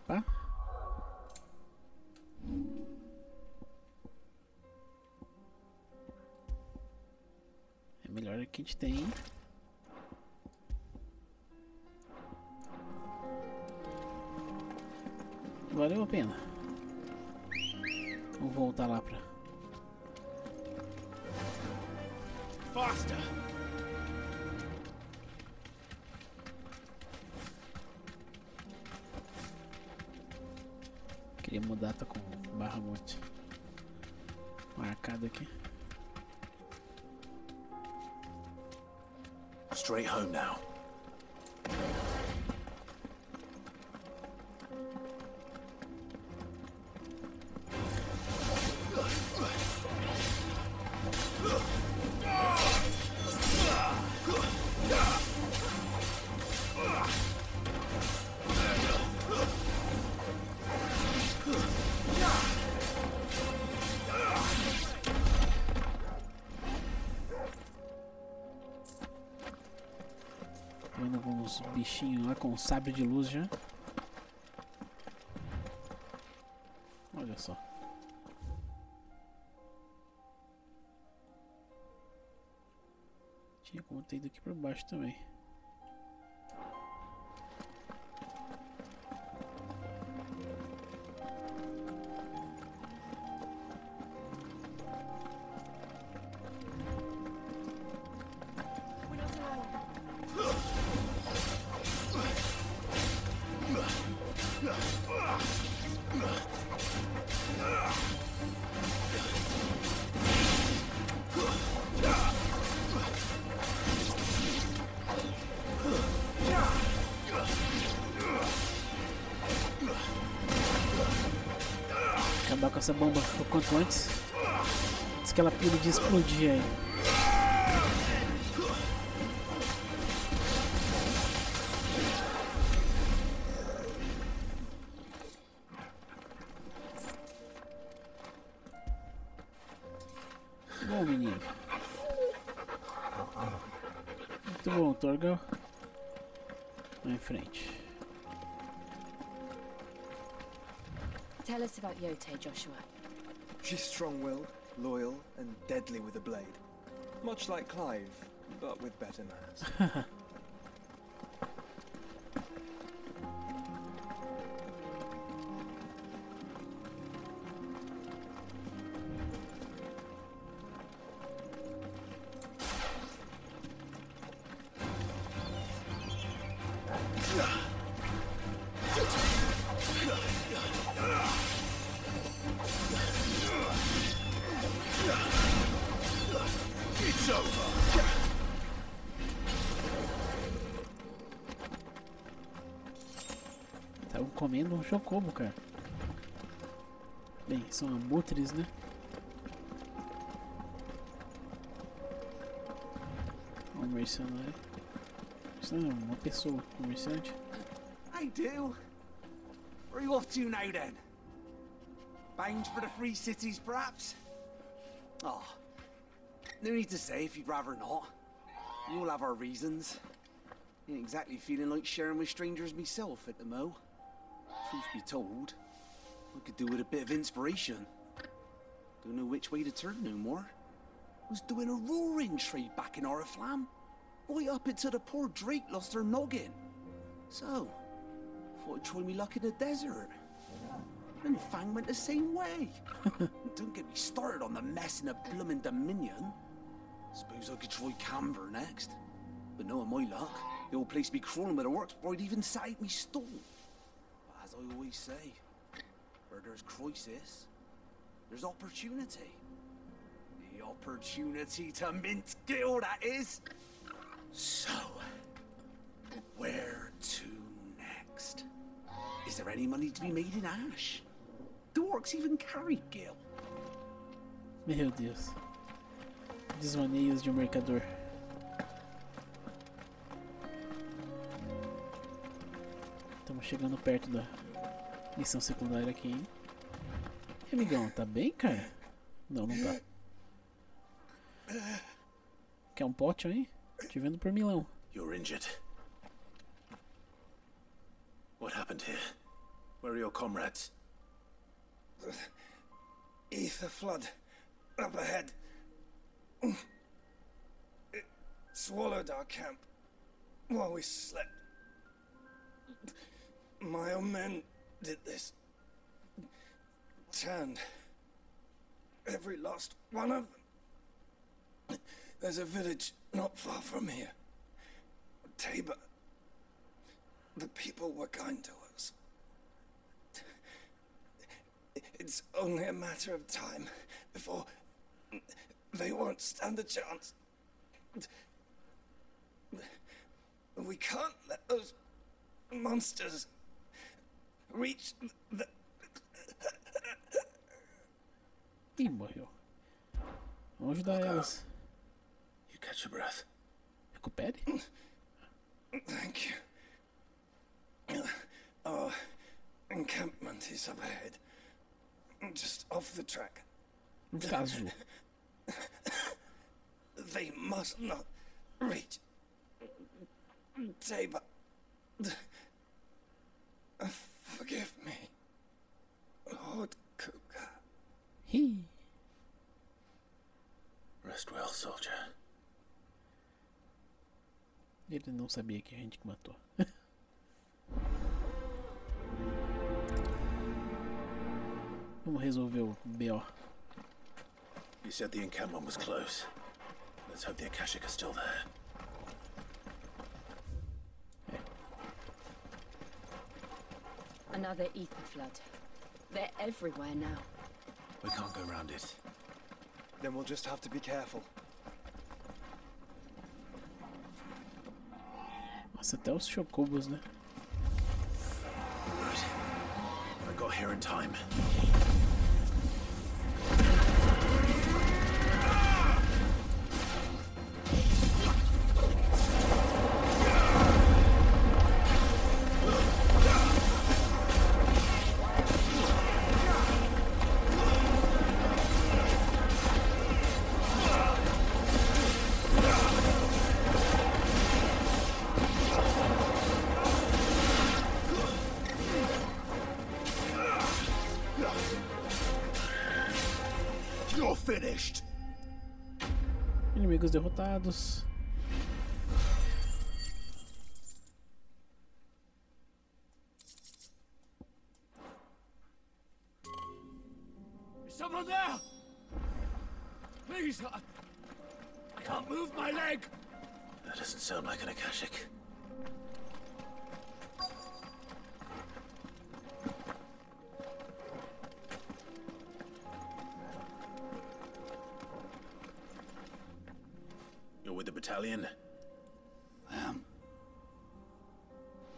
[SPEAKER 1] Tá? É melhor que a gente tem. Valeu a pena. Vamos voltar lá pra.
[SPEAKER 3] Faster.
[SPEAKER 1] Queria mudar, tá com barra morte marcado aqui.
[SPEAKER 3] Straight home now.
[SPEAKER 1] Tô vendo alguns bichinhos lá com sabre de luz já. Olha só. Tinha como ter ido aqui por baixo também. Acabar com essa bomba o quanto antes. Diz que ela pira de explodir aí. Bom, menino. Muito bom, Torgal. Vai em frente.
[SPEAKER 4] Tell us about Yote, Joshua.
[SPEAKER 12] She's strong-willed, loyal, and deadly with a blade. Much like Clive, but with better manners.
[SPEAKER 1] Estavam comendo um chocobo, cara. Bem, são abutres, né? Um mercenário. Isso não é uma pessoa, um comerciante.
[SPEAKER 11] Hey, Dill. Where are you off to now, then? Bound for the Free Cities, perhaps? Oh, no need to say if you'd rather not. We all have our reasons. Ain't exactly feeling like sharing with strangers myself at the mo. Truth be told, I could do with a bit of inspiration. Don't know which way to turn no more. Was doing a roaring trade back in Oriflamme. Right up until the poor Drake lost her noggin. So, thought I'd try me luck in the desert. And Fang went the same way. Don't get me started on the mess in the bloomin' Dominion. Suppose I could try Camber next. But knowing my luck, the old place be crawling with the works before I'd even sat out me stall. But as I always say, where there's crisis, there's opportunity. The opportunity to mint Gil, that is. So, where to next? Is there any money to be made in Ash? Do orcs even carry Gil?
[SPEAKER 1] Meu Deus. Desvaneios de um mercador. Estamos chegando perto da missão secundária aqui, hein? E amigão, tá bem, cara? Não, não tá. Quer um pote aí? Te vendo por milão.
[SPEAKER 3] You're injured. What happened here? Where are your comrades?
[SPEAKER 21] Ether flood up ahead. It swallowed our camp while we slept. My own men did this. Turned every last one of them. There's a village not far from here. Tabor. The people were kind to us. It's only a matter of time before they won't stand a chance. We can't let those monsters reach the...
[SPEAKER 1] Ih, morreu. Vamos ajudar elas.
[SPEAKER 3] You catch your breath.
[SPEAKER 1] Recupere.
[SPEAKER 21] Thank you. Our encampment is up ahead. Just off the track.
[SPEAKER 1] Caso.
[SPEAKER 21] They must not reach. Tabor. Forgive me, Lord Kuka.
[SPEAKER 3] Rest well, soldier.
[SPEAKER 1] Ele não sabia que a gente que matou. Vamos resolver o B.O.
[SPEAKER 3] You said the encampment was close. Let's hope the Akashic are still there.
[SPEAKER 4] Another ether flood. They're everywhere now.
[SPEAKER 3] We can't go around it.
[SPEAKER 12] Then we'll just have to be careful.
[SPEAKER 1] Nossa, até os chocobos, né?
[SPEAKER 3] Right. I got here in time.
[SPEAKER 11] Finished.
[SPEAKER 1] Inimigos derrotados.
[SPEAKER 11] Is someone there? Please, I can't move my leg.
[SPEAKER 3] That doesn't sound like an Akashic. With the battalion?
[SPEAKER 7] I am.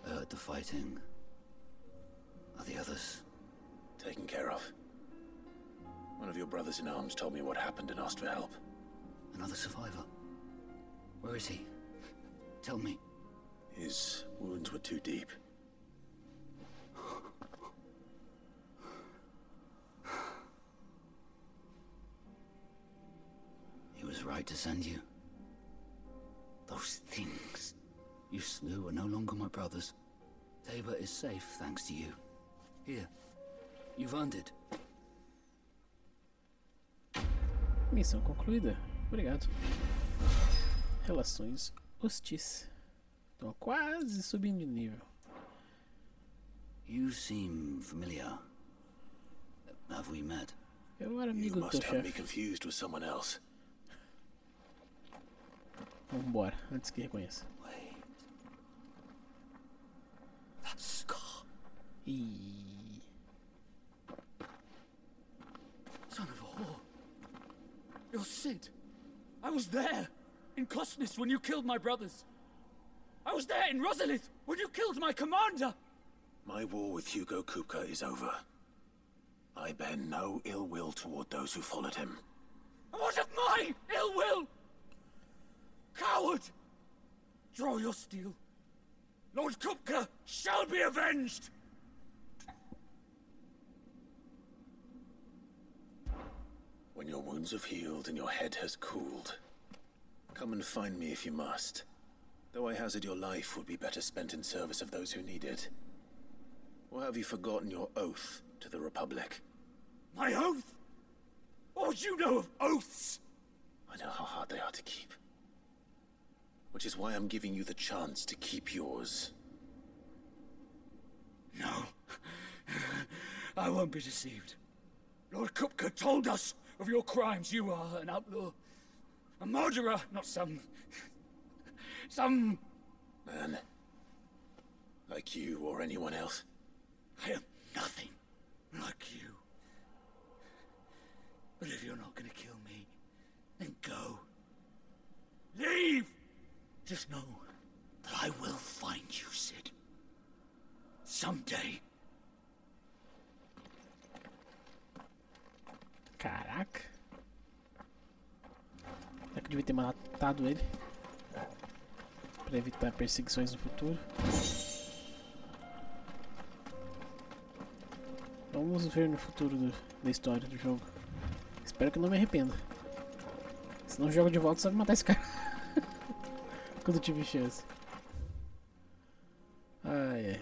[SPEAKER 7] I heard the fighting. Are the others?
[SPEAKER 3] Taken care of. One of your brothers in arms told me what happened and asked for help.
[SPEAKER 7] Another survivor? Where is he? Tell me.
[SPEAKER 3] His wounds were too deep.
[SPEAKER 7] He was right to send you. Those things you slew are no longer my brothers. Tabor is safe thanks to you. Here, you've earned it.
[SPEAKER 1] Missão concluída. Obrigado. Relações hostis. Tô quase subindo de nível.
[SPEAKER 7] You seem familiar. Have we met?
[SPEAKER 1] Eu era
[SPEAKER 3] You
[SPEAKER 1] amigo do
[SPEAKER 3] must
[SPEAKER 1] teu
[SPEAKER 3] have me
[SPEAKER 1] chefe.
[SPEAKER 3] confused with someone else.
[SPEAKER 1] Vambora, antes que reconheça.
[SPEAKER 7] That scar. Son of a whore.
[SPEAKER 5] You're Sid. I was there in Kosnis when you killed my brothers. I was there in Rosalith when you killed my commander.
[SPEAKER 3] My war with Hugo Kupka is over. I bear no ill will toward those who followed him.
[SPEAKER 5] And what of my ill will? Coward! Draw your steel. Lord Kupka shall be avenged!
[SPEAKER 3] When your wounds have healed and your head has cooled, come and find me if you must. Though I hazard your life would be better spent in service of those who need it. Or have you forgotten your oath to the Republic?
[SPEAKER 5] My oath? What would you know of oaths?
[SPEAKER 3] I know how hard they are to keep. Which is why I'm giving you the chance to keep yours.
[SPEAKER 5] No. I won't be deceived. Lord Kupka told us of your crimes. You are an outlaw. A murderer, not some
[SPEAKER 3] man. Like you or anyone else.
[SPEAKER 5] I am nothing like you. But if you're not gonna kill me, then go. Leave! Just know that I will find you, Sid. Someday.
[SPEAKER 1] Caraca. Será que eu devia ter matado ele? Pra evitar perseguições no futuro. Vamos ver no futuro da história do jogo. Espero que eu não me arrependa. Se não jogo de volta, só vai matar esse cara. Quando eu tive chance.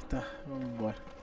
[SPEAKER 1] tá, vamos embora.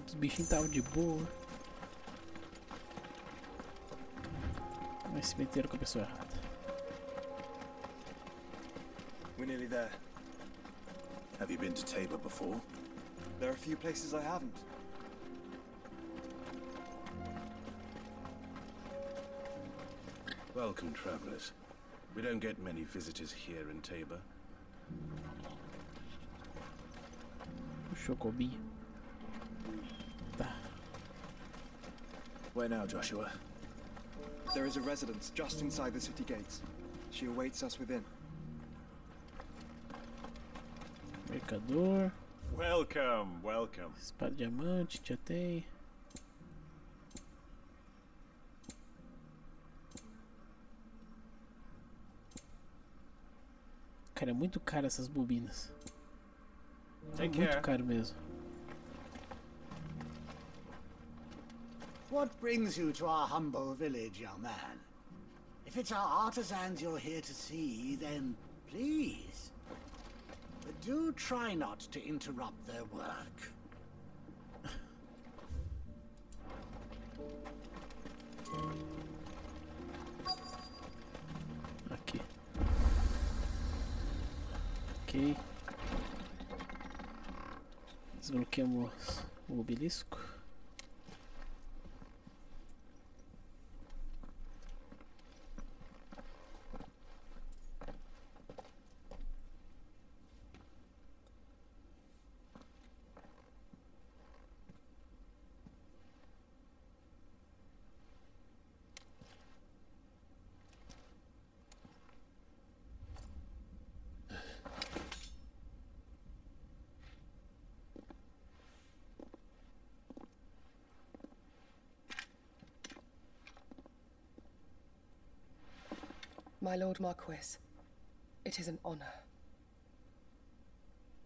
[SPEAKER 1] Os bichinhos estavam de boa, mas se meteram com a pessoa errada.
[SPEAKER 12] We're nearly there.
[SPEAKER 3] Have you been to Tabor before?
[SPEAKER 12] There are a few places I haven't.
[SPEAKER 2] Welcome, travelers. We don't get many visitors here in Tabor.
[SPEAKER 1] O Chocobinho. Tá.
[SPEAKER 3] Where now, Joshua?
[SPEAKER 12] There is a residence just inside the city gates. She awaits us within.
[SPEAKER 1] Mercador.
[SPEAKER 22] Welcome, welcome.
[SPEAKER 1] Espada diamante, já tem. Cara, é muito caro essas bobinas. É muito caro mesmo.
[SPEAKER 23] What brings you to our humble village, young man? If it's our artisans you're here to see, then please. But do try not to interrupt their work.
[SPEAKER 1] Aqui. Ok. Desbloqueamos o obelisco.
[SPEAKER 24] My Lord Marquis, it is an honor.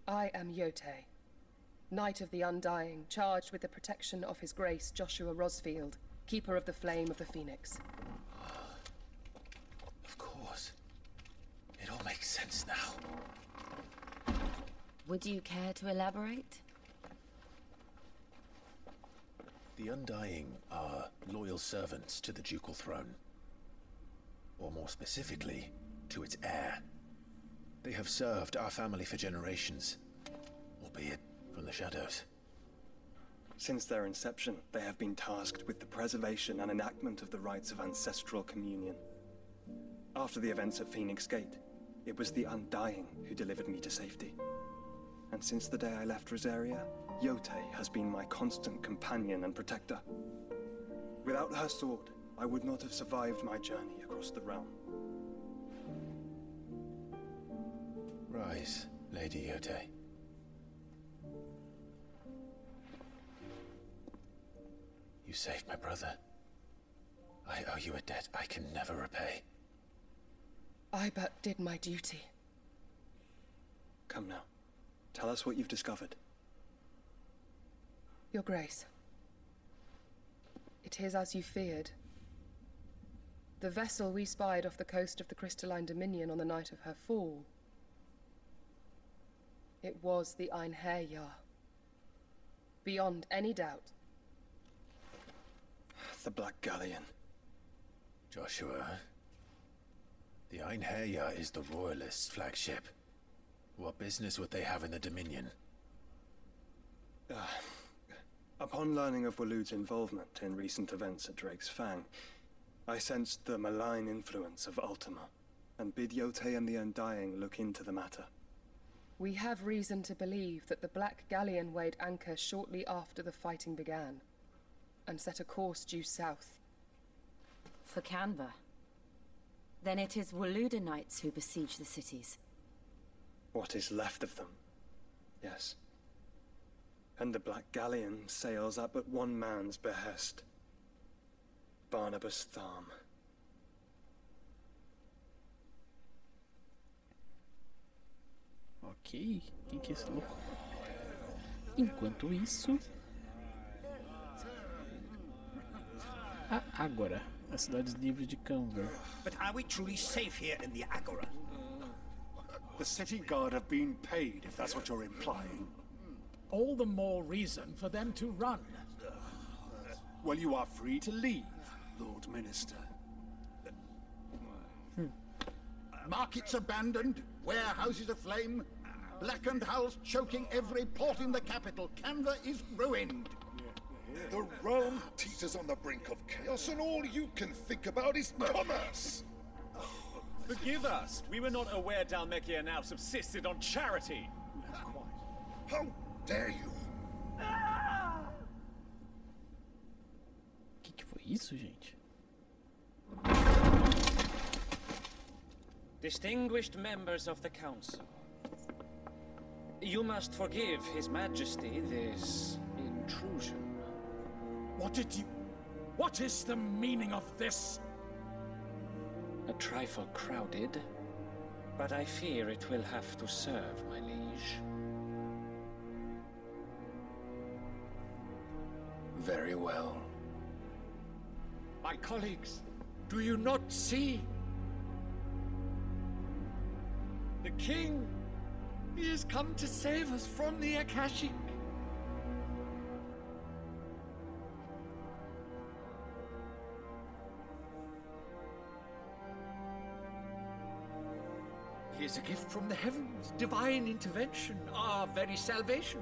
[SPEAKER 24] I am Yote, Knight of the Undying, charged with the protection of His Grace Joshua Rosfield, Keeper of the Flame of the Phoenix.
[SPEAKER 3] Of course. It all makes sense now.
[SPEAKER 4] Would you care to elaborate?
[SPEAKER 3] The Undying are loyal servants to the ducal throne. Or more specifically, to its heir. They have served our family for generations, albeit from the shadows.
[SPEAKER 12] Since their inception, they have been tasked with the preservation and enactment of the rites of ancestral communion. After the events at Phoenix Gate, it was the Undying who delivered me to safety. And since the day I left Rosaria, Yote has been my constant companion and protector. Without her sword, I would not have survived my journey across the realm.
[SPEAKER 3] Rise, Lady Yote. You saved my brother. I owe you a debt I can never repay.
[SPEAKER 24] I but did my duty.
[SPEAKER 12] Come now. Tell us what you've discovered.
[SPEAKER 24] Your Grace. It is as you feared. The vessel we spied off the coast of the Crystalline Dominion on the night of her fall. It was the Einherjar. Beyond any doubt.
[SPEAKER 12] The Black Galleon.
[SPEAKER 3] Joshua, the Einherjar is the Royalists' flagship. What business would they have in the Dominion?
[SPEAKER 12] Upon learning of Waloed's involvement in recent events at Drake's Fang, I sensed the malign influence of Ultima, and bid Yote and the Undying look into the matter.
[SPEAKER 24] We have reason to believe that the Black Galleon weighed anchor shortly after the fighting began, and set a course due south.
[SPEAKER 4] For Canva. Then it is Waluda knights who besiege the cities.
[SPEAKER 12] What is left of them, yes. And the Black Galleon sails at but one man's behest. Barnabas Tharm.
[SPEAKER 1] Ok, quem que é esse louco? Enquanto isso... Agora, as cidades livres de Canva.
[SPEAKER 6] But are we truly safe here in the Agora?
[SPEAKER 11] The city guard have been paid, if that's what you're implying.
[SPEAKER 10] All the more reason for them to run.
[SPEAKER 11] Well, you are free to leave, Lord Minister.
[SPEAKER 13] Markets abandoned, warehouses aflame, blackened hulls choking every port in the capital. Canva is ruined.
[SPEAKER 14] The realm teeters on the brink of chaos, and all you can think about is commerce!
[SPEAKER 22] Forgive us. We were not aware Dhalmekia now subsisted on charity.
[SPEAKER 14] How dare you?
[SPEAKER 1] Que foi isso, gente?
[SPEAKER 25] Distinguished members of the council, you must forgive His Majesty this intrusion.
[SPEAKER 10] What is the meaning of this?
[SPEAKER 25] A trifle crowded, but I fear it will have to serve, my liege.
[SPEAKER 3] Very well.
[SPEAKER 10] My colleagues, do you not see? The king, he has come to save us from the Akashic. He is a gift from the heavens, divine intervention, our very salvation.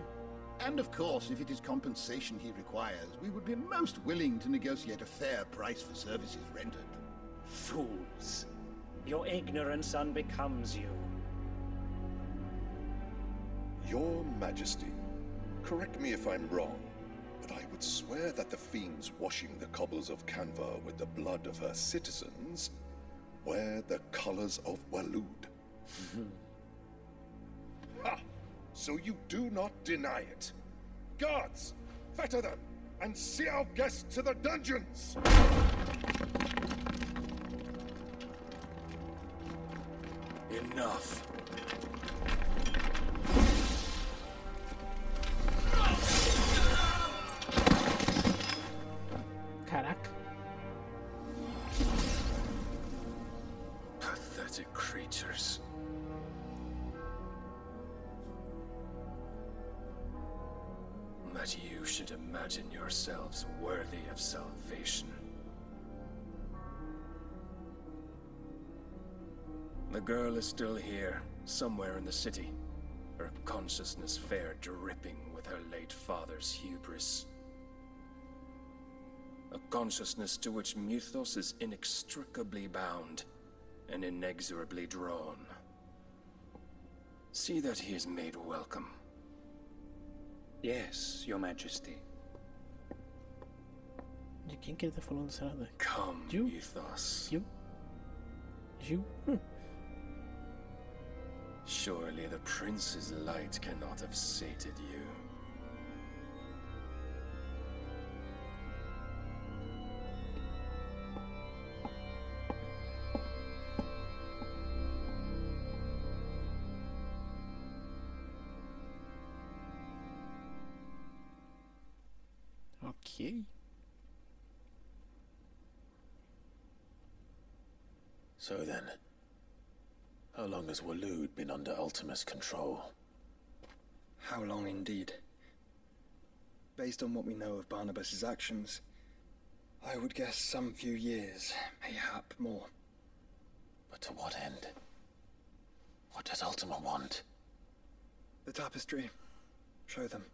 [SPEAKER 13] And of course, if it is compensation he requires, we would be most willing to negotiate a fair price for services rendered.
[SPEAKER 25] Fools. Your ignorance unbecomes you.
[SPEAKER 14] Your Majesty, correct me if I'm wrong, but I would swear that the fiends washing the cobbles of Canva with the blood of her citizens wear the colors of Walud. Ha! So you do not deny it. Guards, fetter them, and see our guests to the dungeons!
[SPEAKER 3] Enough.
[SPEAKER 1] Caraca.
[SPEAKER 3] Pathetic creatures. That you should imagine yourselves worthy of salvation. The girl is still here, somewhere in the city, her consciousness fair dripping with her late father's hubris. A consciousness to which Mythos is inextricably bound and inexorably drawn. See that he is made welcome.
[SPEAKER 25] Yes, Your Majesty.
[SPEAKER 1] De quem que ele tá falando, será?
[SPEAKER 3] Come,
[SPEAKER 1] Gil?
[SPEAKER 3] Mythos.
[SPEAKER 1] Gil?
[SPEAKER 3] Surely the prince's light cannot have sated you.
[SPEAKER 1] Ok.
[SPEAKER 3] So then, how long has Walud been under Ultima's control?
[SPEAKER 12] How long indeed? Based on what we know of Barnabas's actions, I would guess some few years, mayhap more.
[SPEAKER 3] But to what end? What does Ultima want?
[SPEAKER 12] The tapestry. Show them.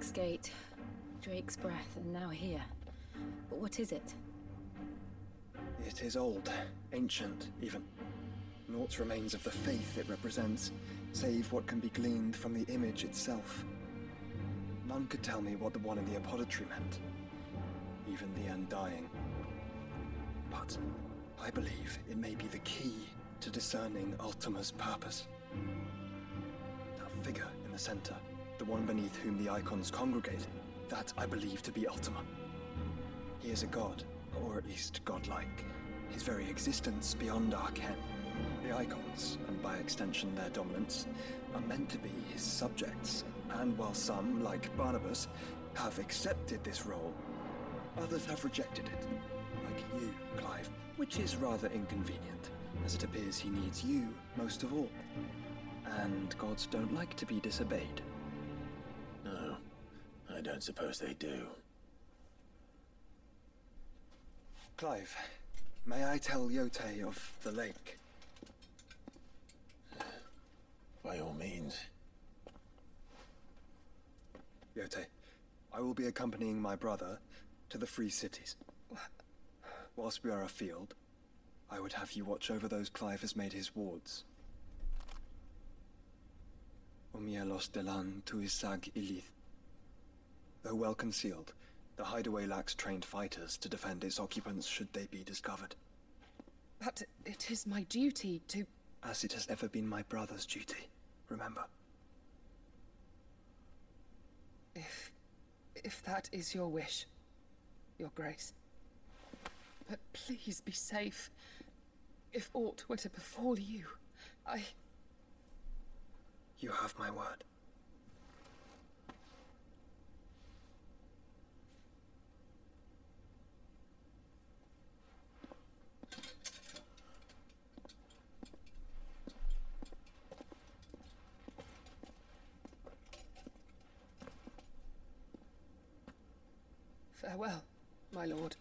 [SPEAKER 4] Drake's Gate, Drake's Breath, and now here. But what is it?
[SPEAKER 12] It is old, ancient, even. Naught remains of the faith it represents, save what can be gleaned from the image itself. None could tell me what the one in the apothecary meant, even the Undying. But I believe it may be the key to discerning Ultima's purpose. That figure in the center, the one beneath whom the icons congregate, that I believe to be Ultima. He is a god, or at least godlike, his very existence beyond our ken. The icons, and by extension their dominants, are meant to be his subjects, and while some, like Barnabas, have accepted this role, others have rejected it, like you, Clive, which is rather inconvenient, as it appears he needs you most of all. And gods don't like to be disobeyed.
[SPEAKER 3] No, I don't suppose they do.
[SPEAKER 12] Clive, may I tell Yote of the lake?
[SPEAKER 3] By all means.
[SPEAKER 12] Yote, I will be accompanying my brother to the Free Cities. Whilst we are afield, I would have you watch over those Clive has made his wards. Omielos delan tuisag ilith. Though well concealed, the hideaway lacks trained fighters to defend its occupants should they be discovered.
[SPEAKER 24] But it is my duty to...
[SPEAKER 12] As it has ever been my brother's duty, remember.
[SPEAKER 24] If that is your wish, Your Grace. But please be safe. If aught were to befall you,
[SPEAKER 12] You have my word.
[SPEAKER 24] Farewell, my lord,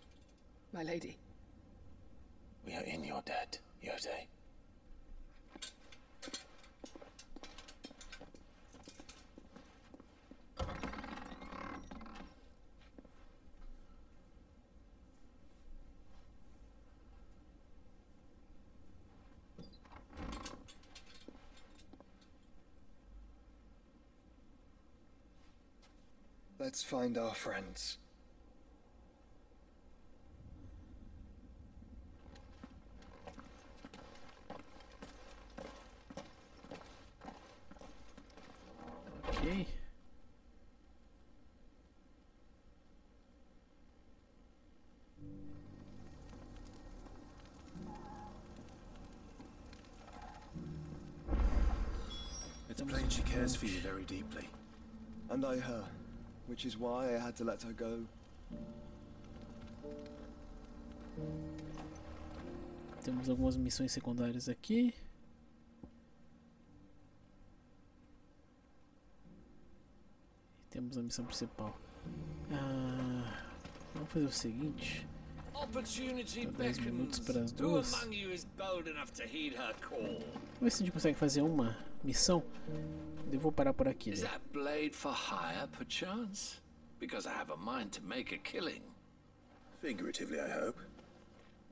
[SPEAKER 24] my lady.
[SPEAKER 3] We are in your debt, Yote.
[SPEAKER 12] Let's find our friends.
[SPEAKER 1] Okay.
[SPEAKER 2] It's plain she cares for you very deeply.
[SPEAKER 12] And I her, which is why I had to let her go.
[SPEAKER 1] Temos algumas missões secundárias aqui. Temos a missão principal. Vamos fazer o seguinte.
[SPEAKER 5] Opportunity
[SPEAKER 1] 10 minutos
[SPEAKER 5] beckons.
[SPEAKER 1] para as
[SPEAKER 5] Who
[SPEAKER 1] duas.
[SPEAKER 5] among you is bold enough to heed her call?
[SPEAKER 1] Vamos ver se a gente consegue fazer uma missão. Eu vou parar por aqui.
[SPEAKER 5] Is
[SPEAKER 1] Né?
[SPEAKER 5] that blade for hire, perchance? Because I have a mind to make a killing.
[SPEAKER 2] Figuratively, I hope.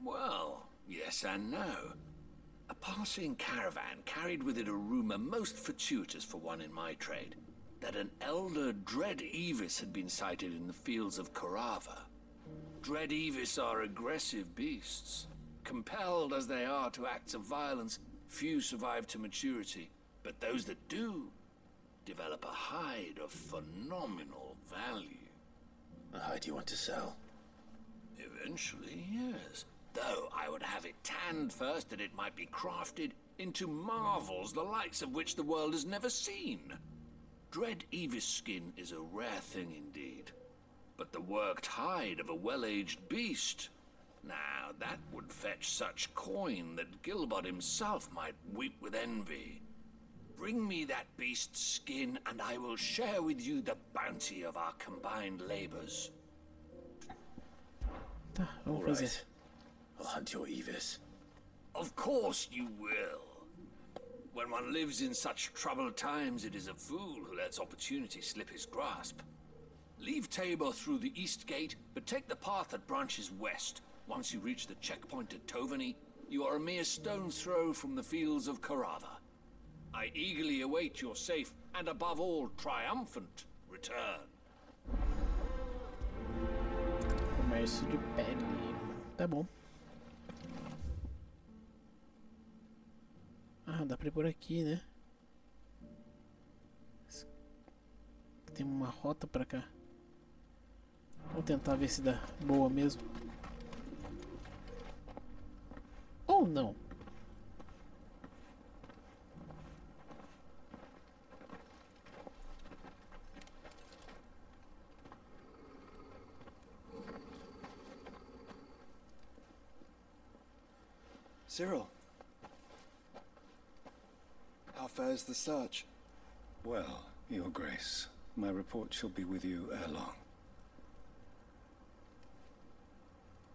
[SPEAKER 5] Well, yes and no. A passing caravan carried with it a rumor most fortuitous for one in my trade, that an elder Dread Evis had been sighted in the fields of Karava. Dread Evis are aggressive beasts. Compelled as they are to acts of violence, few survive to maturity, but those that do develop a hide of phenomenal value.
[SPEAKER 3] A hide you want to sell?
[SPEAKER 5] Eventually, yes. Though I would have it tanned first that it might be crafted into marvels the likes of which the world has never seen. Dread Evis skin is a rare thing indeed. But the worked hide of a well-aged beast, now that would fetch such coin that Gilbert himself might weep with envy. Bring me that beast's skin, and I will share with you the bounty of our combined labors.
[SPEAKER 1] Tá, vamos
[SPEAKER 3] All
[SPEAKER 1] fazer.
[SPEAKER 3] right. I'll hunt your Evis.
[SPEAKER 5] Of course you will. When one lives in such troubled times, it is a fool who lets opportunity slip his grasp. Leave Tabor through the east gate, but take the path that branches west. Once you reach the checkpoint at Tovani, you are a mere stone's throw from the fields of Caratha. I eagerly await your safe, and above all, triumphant return.
[SPEAKER 1] Comércio de pele. Tá bom. Ah, dá pra ir por aqui, né? Tem uma rota pra cá. Vou tentar ver se dá boa mesmo. Ou não.
[SPEAKER 12] Cyril. How fares the search?
[SPEAKER 8] Well, Your Grace, my report shall be with you ere long.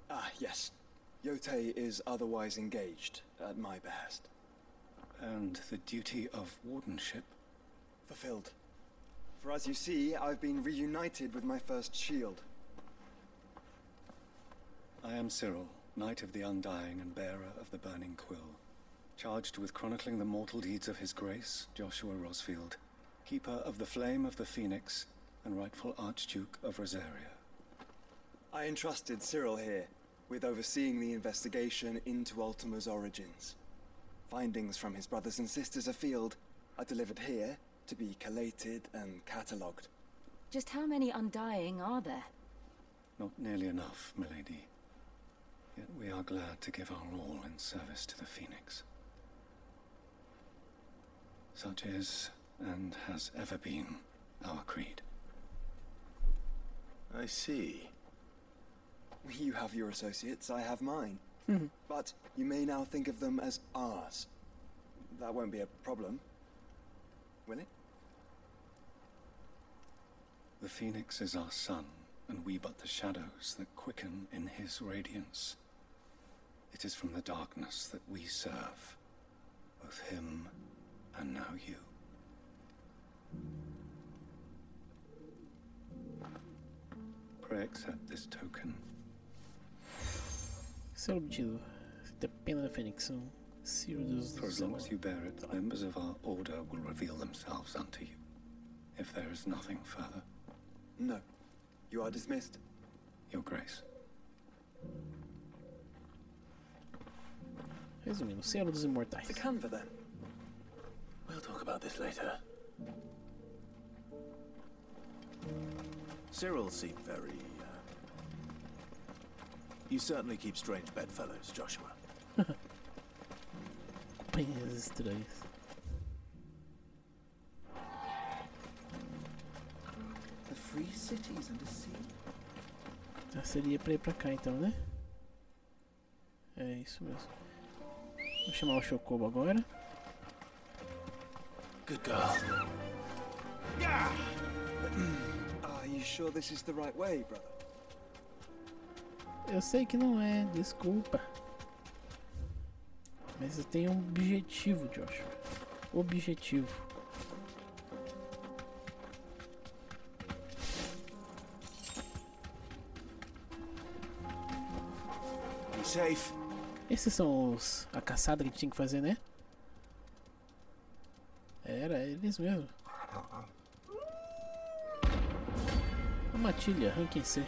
[SPEAKER 12] Ah, yes. Yotei is otherwise engaged, at my behest.
[SPEAKER 8] And the duty of wardenship?
[SPEAKER 12] Fulfilled. For as you see, I've been reunited with my first shield.
[SPEAKER 8] I am Cyril, Knight of the Undying and bearer of the Burning Quill, charged with chronicling the mortal deeds of His Grace, Joshua Rosfield, keeper of the Flame of the Phoenix and rightful Archduke of Rosaria.
[SPEAKER 12] I entrusted Cyril here with overseeing the investigation into Ultima's origins. Findings from his brothers and sisters afield are delivered here to be collated and catalogued.
[SPEAKER 4] Just how many Undying are there?
[SPEAKER 8] Not nearly enough, milady. Yet we are glad to give our all in service to the Phoenix. Such is, and has ever been, our creed.
[SPEAKER 3] I see.
[SPEAKER 12] You have your associates, I have mine. But you may now think of them as ours. That won't be a problem, will it?
[SPEAKER 8] The Phoenix is our sun, and we but the shadows that quicken in his radiance. It is from the darkness that we serve, both him and now you. Pray accept this token.
[SPEAKER 1] Selo obtido. Da pena da Fênix são Cyrus.
[SPEAKER 8] For as long as you bear it, members of our order will reveal themselves unto you. If there is nothing further.
[SPEAKER 12] No. You are dismissed.
[SPEAKER 8] Your Grace.
[SPEAKER 1] Resumindo, Selo dos Imortais.
[SPEAKER 12] The Canva, then.
[SPEAKER 3] We'll talk about this later. Cyril seemed very, You certainly keep strange bedfellows, Joshua.
[SPEAKER 1] Companhias estranhas.
[SPEAKER 9] The free cities and the sea.
[SPEAKER 1] Ah, seria pra ir pra cá então, né? É isso mesmo. Vou chamar o Chocobo agora.
[SPEAKER 3] Good girl.
[SPEAKER 12] Are you sure this is the right way, brother?
[SPEAKER 1] Eu sei que não é, desculpa. Mas eu tenho um objetivo, Joshua. Objetivo.
[SPEAKER 3] Be safe.
[SPEAKER 1] Esses são a caçada que a gente tinha que fazer, né? Era eles mesmo. A matilha, ranking C.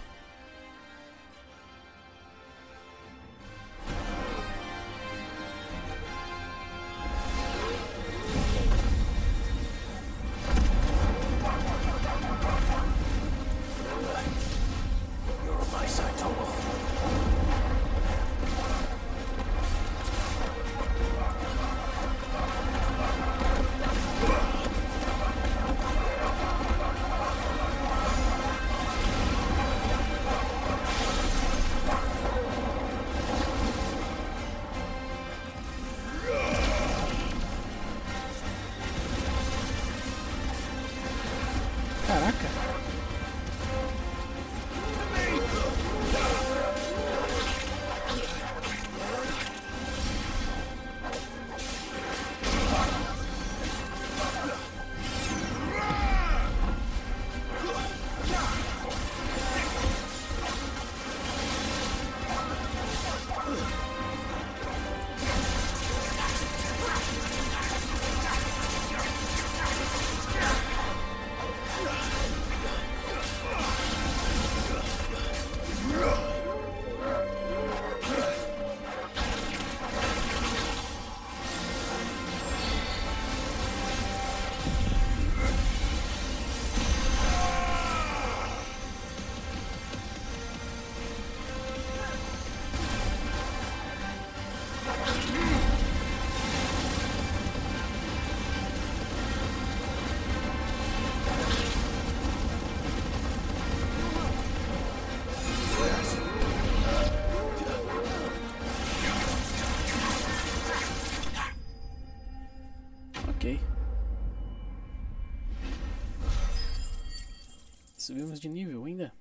[SPEAKER 1] Subimos de nível ainda.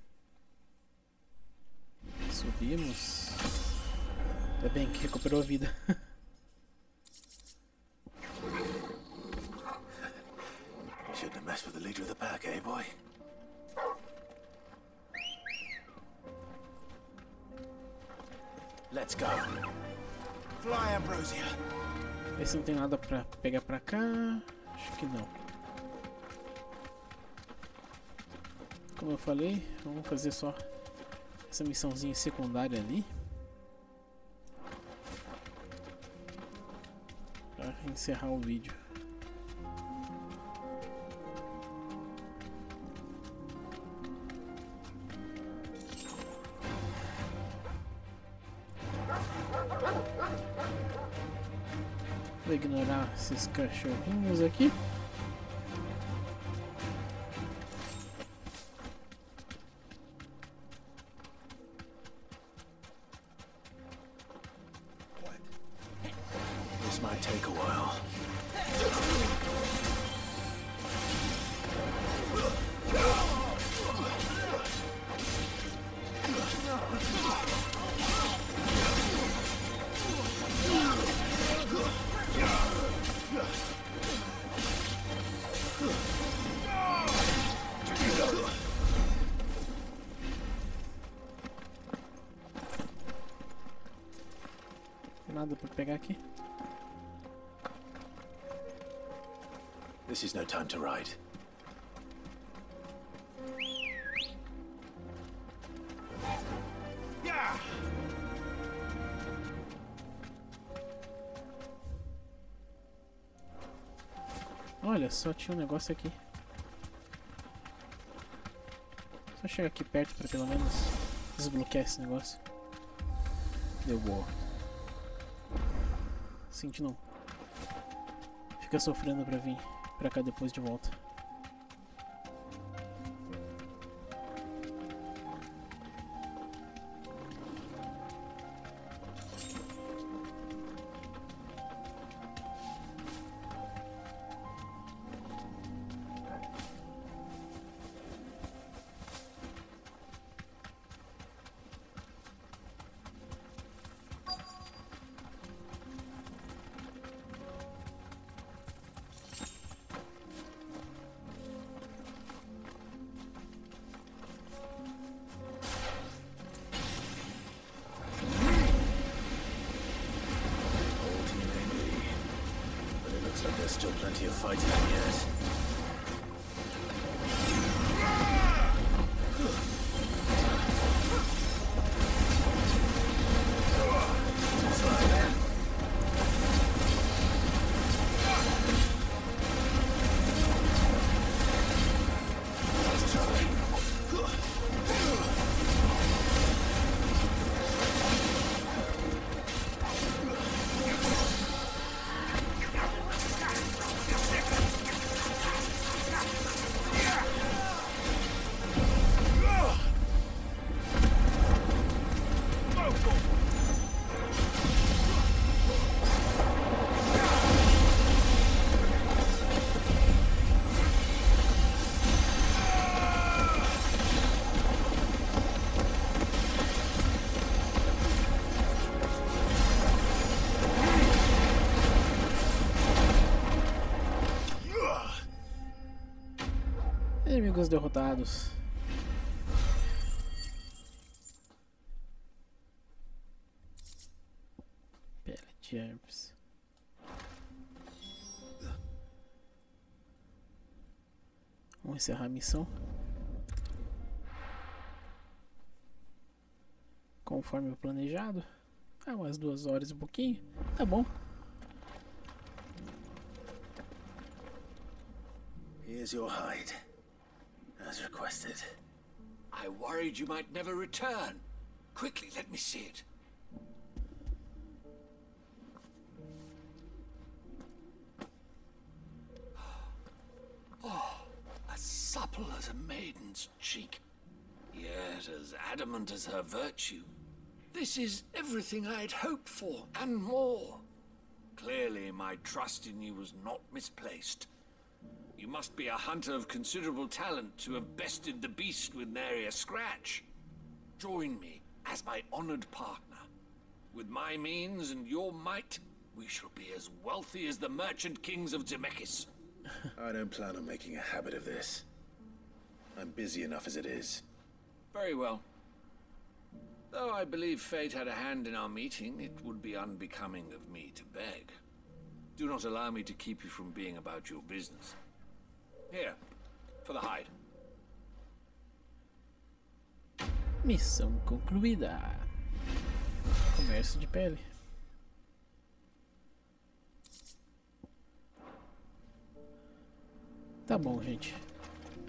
[SPEAKER 1] Subimos. Ainda bem que recuperou a vida.
[SPEAKER 3] Shouldn't have messed with the leader of the pack, eh, boy? Let's go. Fly, Ambrosia.
[SPEAKER 1] Ver se não tem nada pra pegar pra cá. Acho que não. Como eu falei, vamos fazer só essa missãozinha secundária ali. Pra encerrar o vídeo. Vou ignorar esses cachorrinhos aqui.
[SPEAKER 3] This might take a while.
[SPEAKER 1] Nada pra pegar aqui.
[SPEAKER 3] This is no time to ride.
[SPEAKER 13] Yeah!
[SPEAKER 1] Olha, só tinha um negócio aqui. Só chegar aqui perto pra pelo menos desbloquear esse negócio. Deu boa. Sente não. Fica sofrendo pra vir pra cá depois de volta.
[SPEAKER 3] There's still plenty of fighting yet.
[SPEAKER 1] Inimigos derrotados. Pele de herpes. Vamos encerrar a missão. Conforme o planejado. Umas 2 horas e um pouquinho. Tá bom.
[SPEAKER 3] Here's your hide. As requested.
[SPEAKER 5] I worried you might never return. Quickly, let me see it. Oh, as supple as a maiden's cheek, yet as adamant as her virtue. This is everything I'd hoped for, and more. Clearly, my trust in you was not misplaced. You must be a hunter of considerable talent to have bested the beast with nary a scratch. Join me as my honored partner. With my means and your might, we shall be as wealthy as the merchant kings of Zemeckis.
[SPEAKER 3] I don't plan on making a habit of this. I'm busy enough as it is.
[SPEAKER 5] Very well. Though I believe fate had a hand in our meeting, it would be unbecoming of me to beg. Do not allow me to keep you from being about your business. Here, for the hide.
[SPEAKER 1] Missão concluída. Comércio de pele. Tá bom, gente.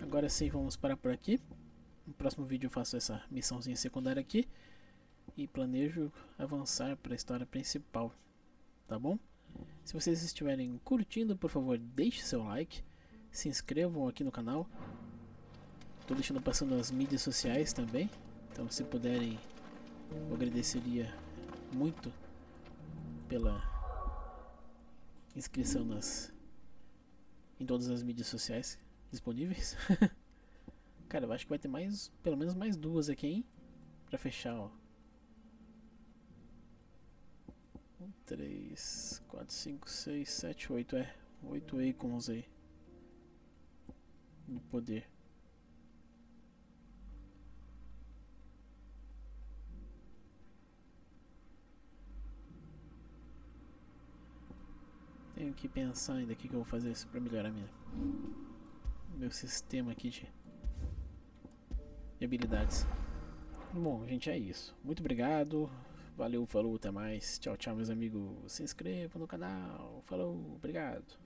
[SPEAKER 1] Agora sim vamos parar por aqui. No próximo vídeo eu faço essa missãozinha secundária aqui. E planejo avançar para a história principal. Tá bom? Se vocês estiverem curtindo, por favor, deixe seu like. Se inscrevam aqui no canal. Tô deixando passando as mídias sociais também. Então se puderem, eu agradeceria muito pela inscrição em todas as mídias sociais disponíveis. Cara, eu acho que vai ter mais, pelo menos mais duas aqui, hein? Pra fechar, ó. 1, 3, 4, 5, 6, 7, 8, 8 icons aí de poder. Tenho que pensar ainda o que eu vou fazer isso pra melhorar meu sistema aqui de habilidades. Bom, gente, é isso. Muito obrigado. Valeu, falou, até mais. Tchau, tchau, meus amigos. Se inscrevam no canal. Falou, obrigado.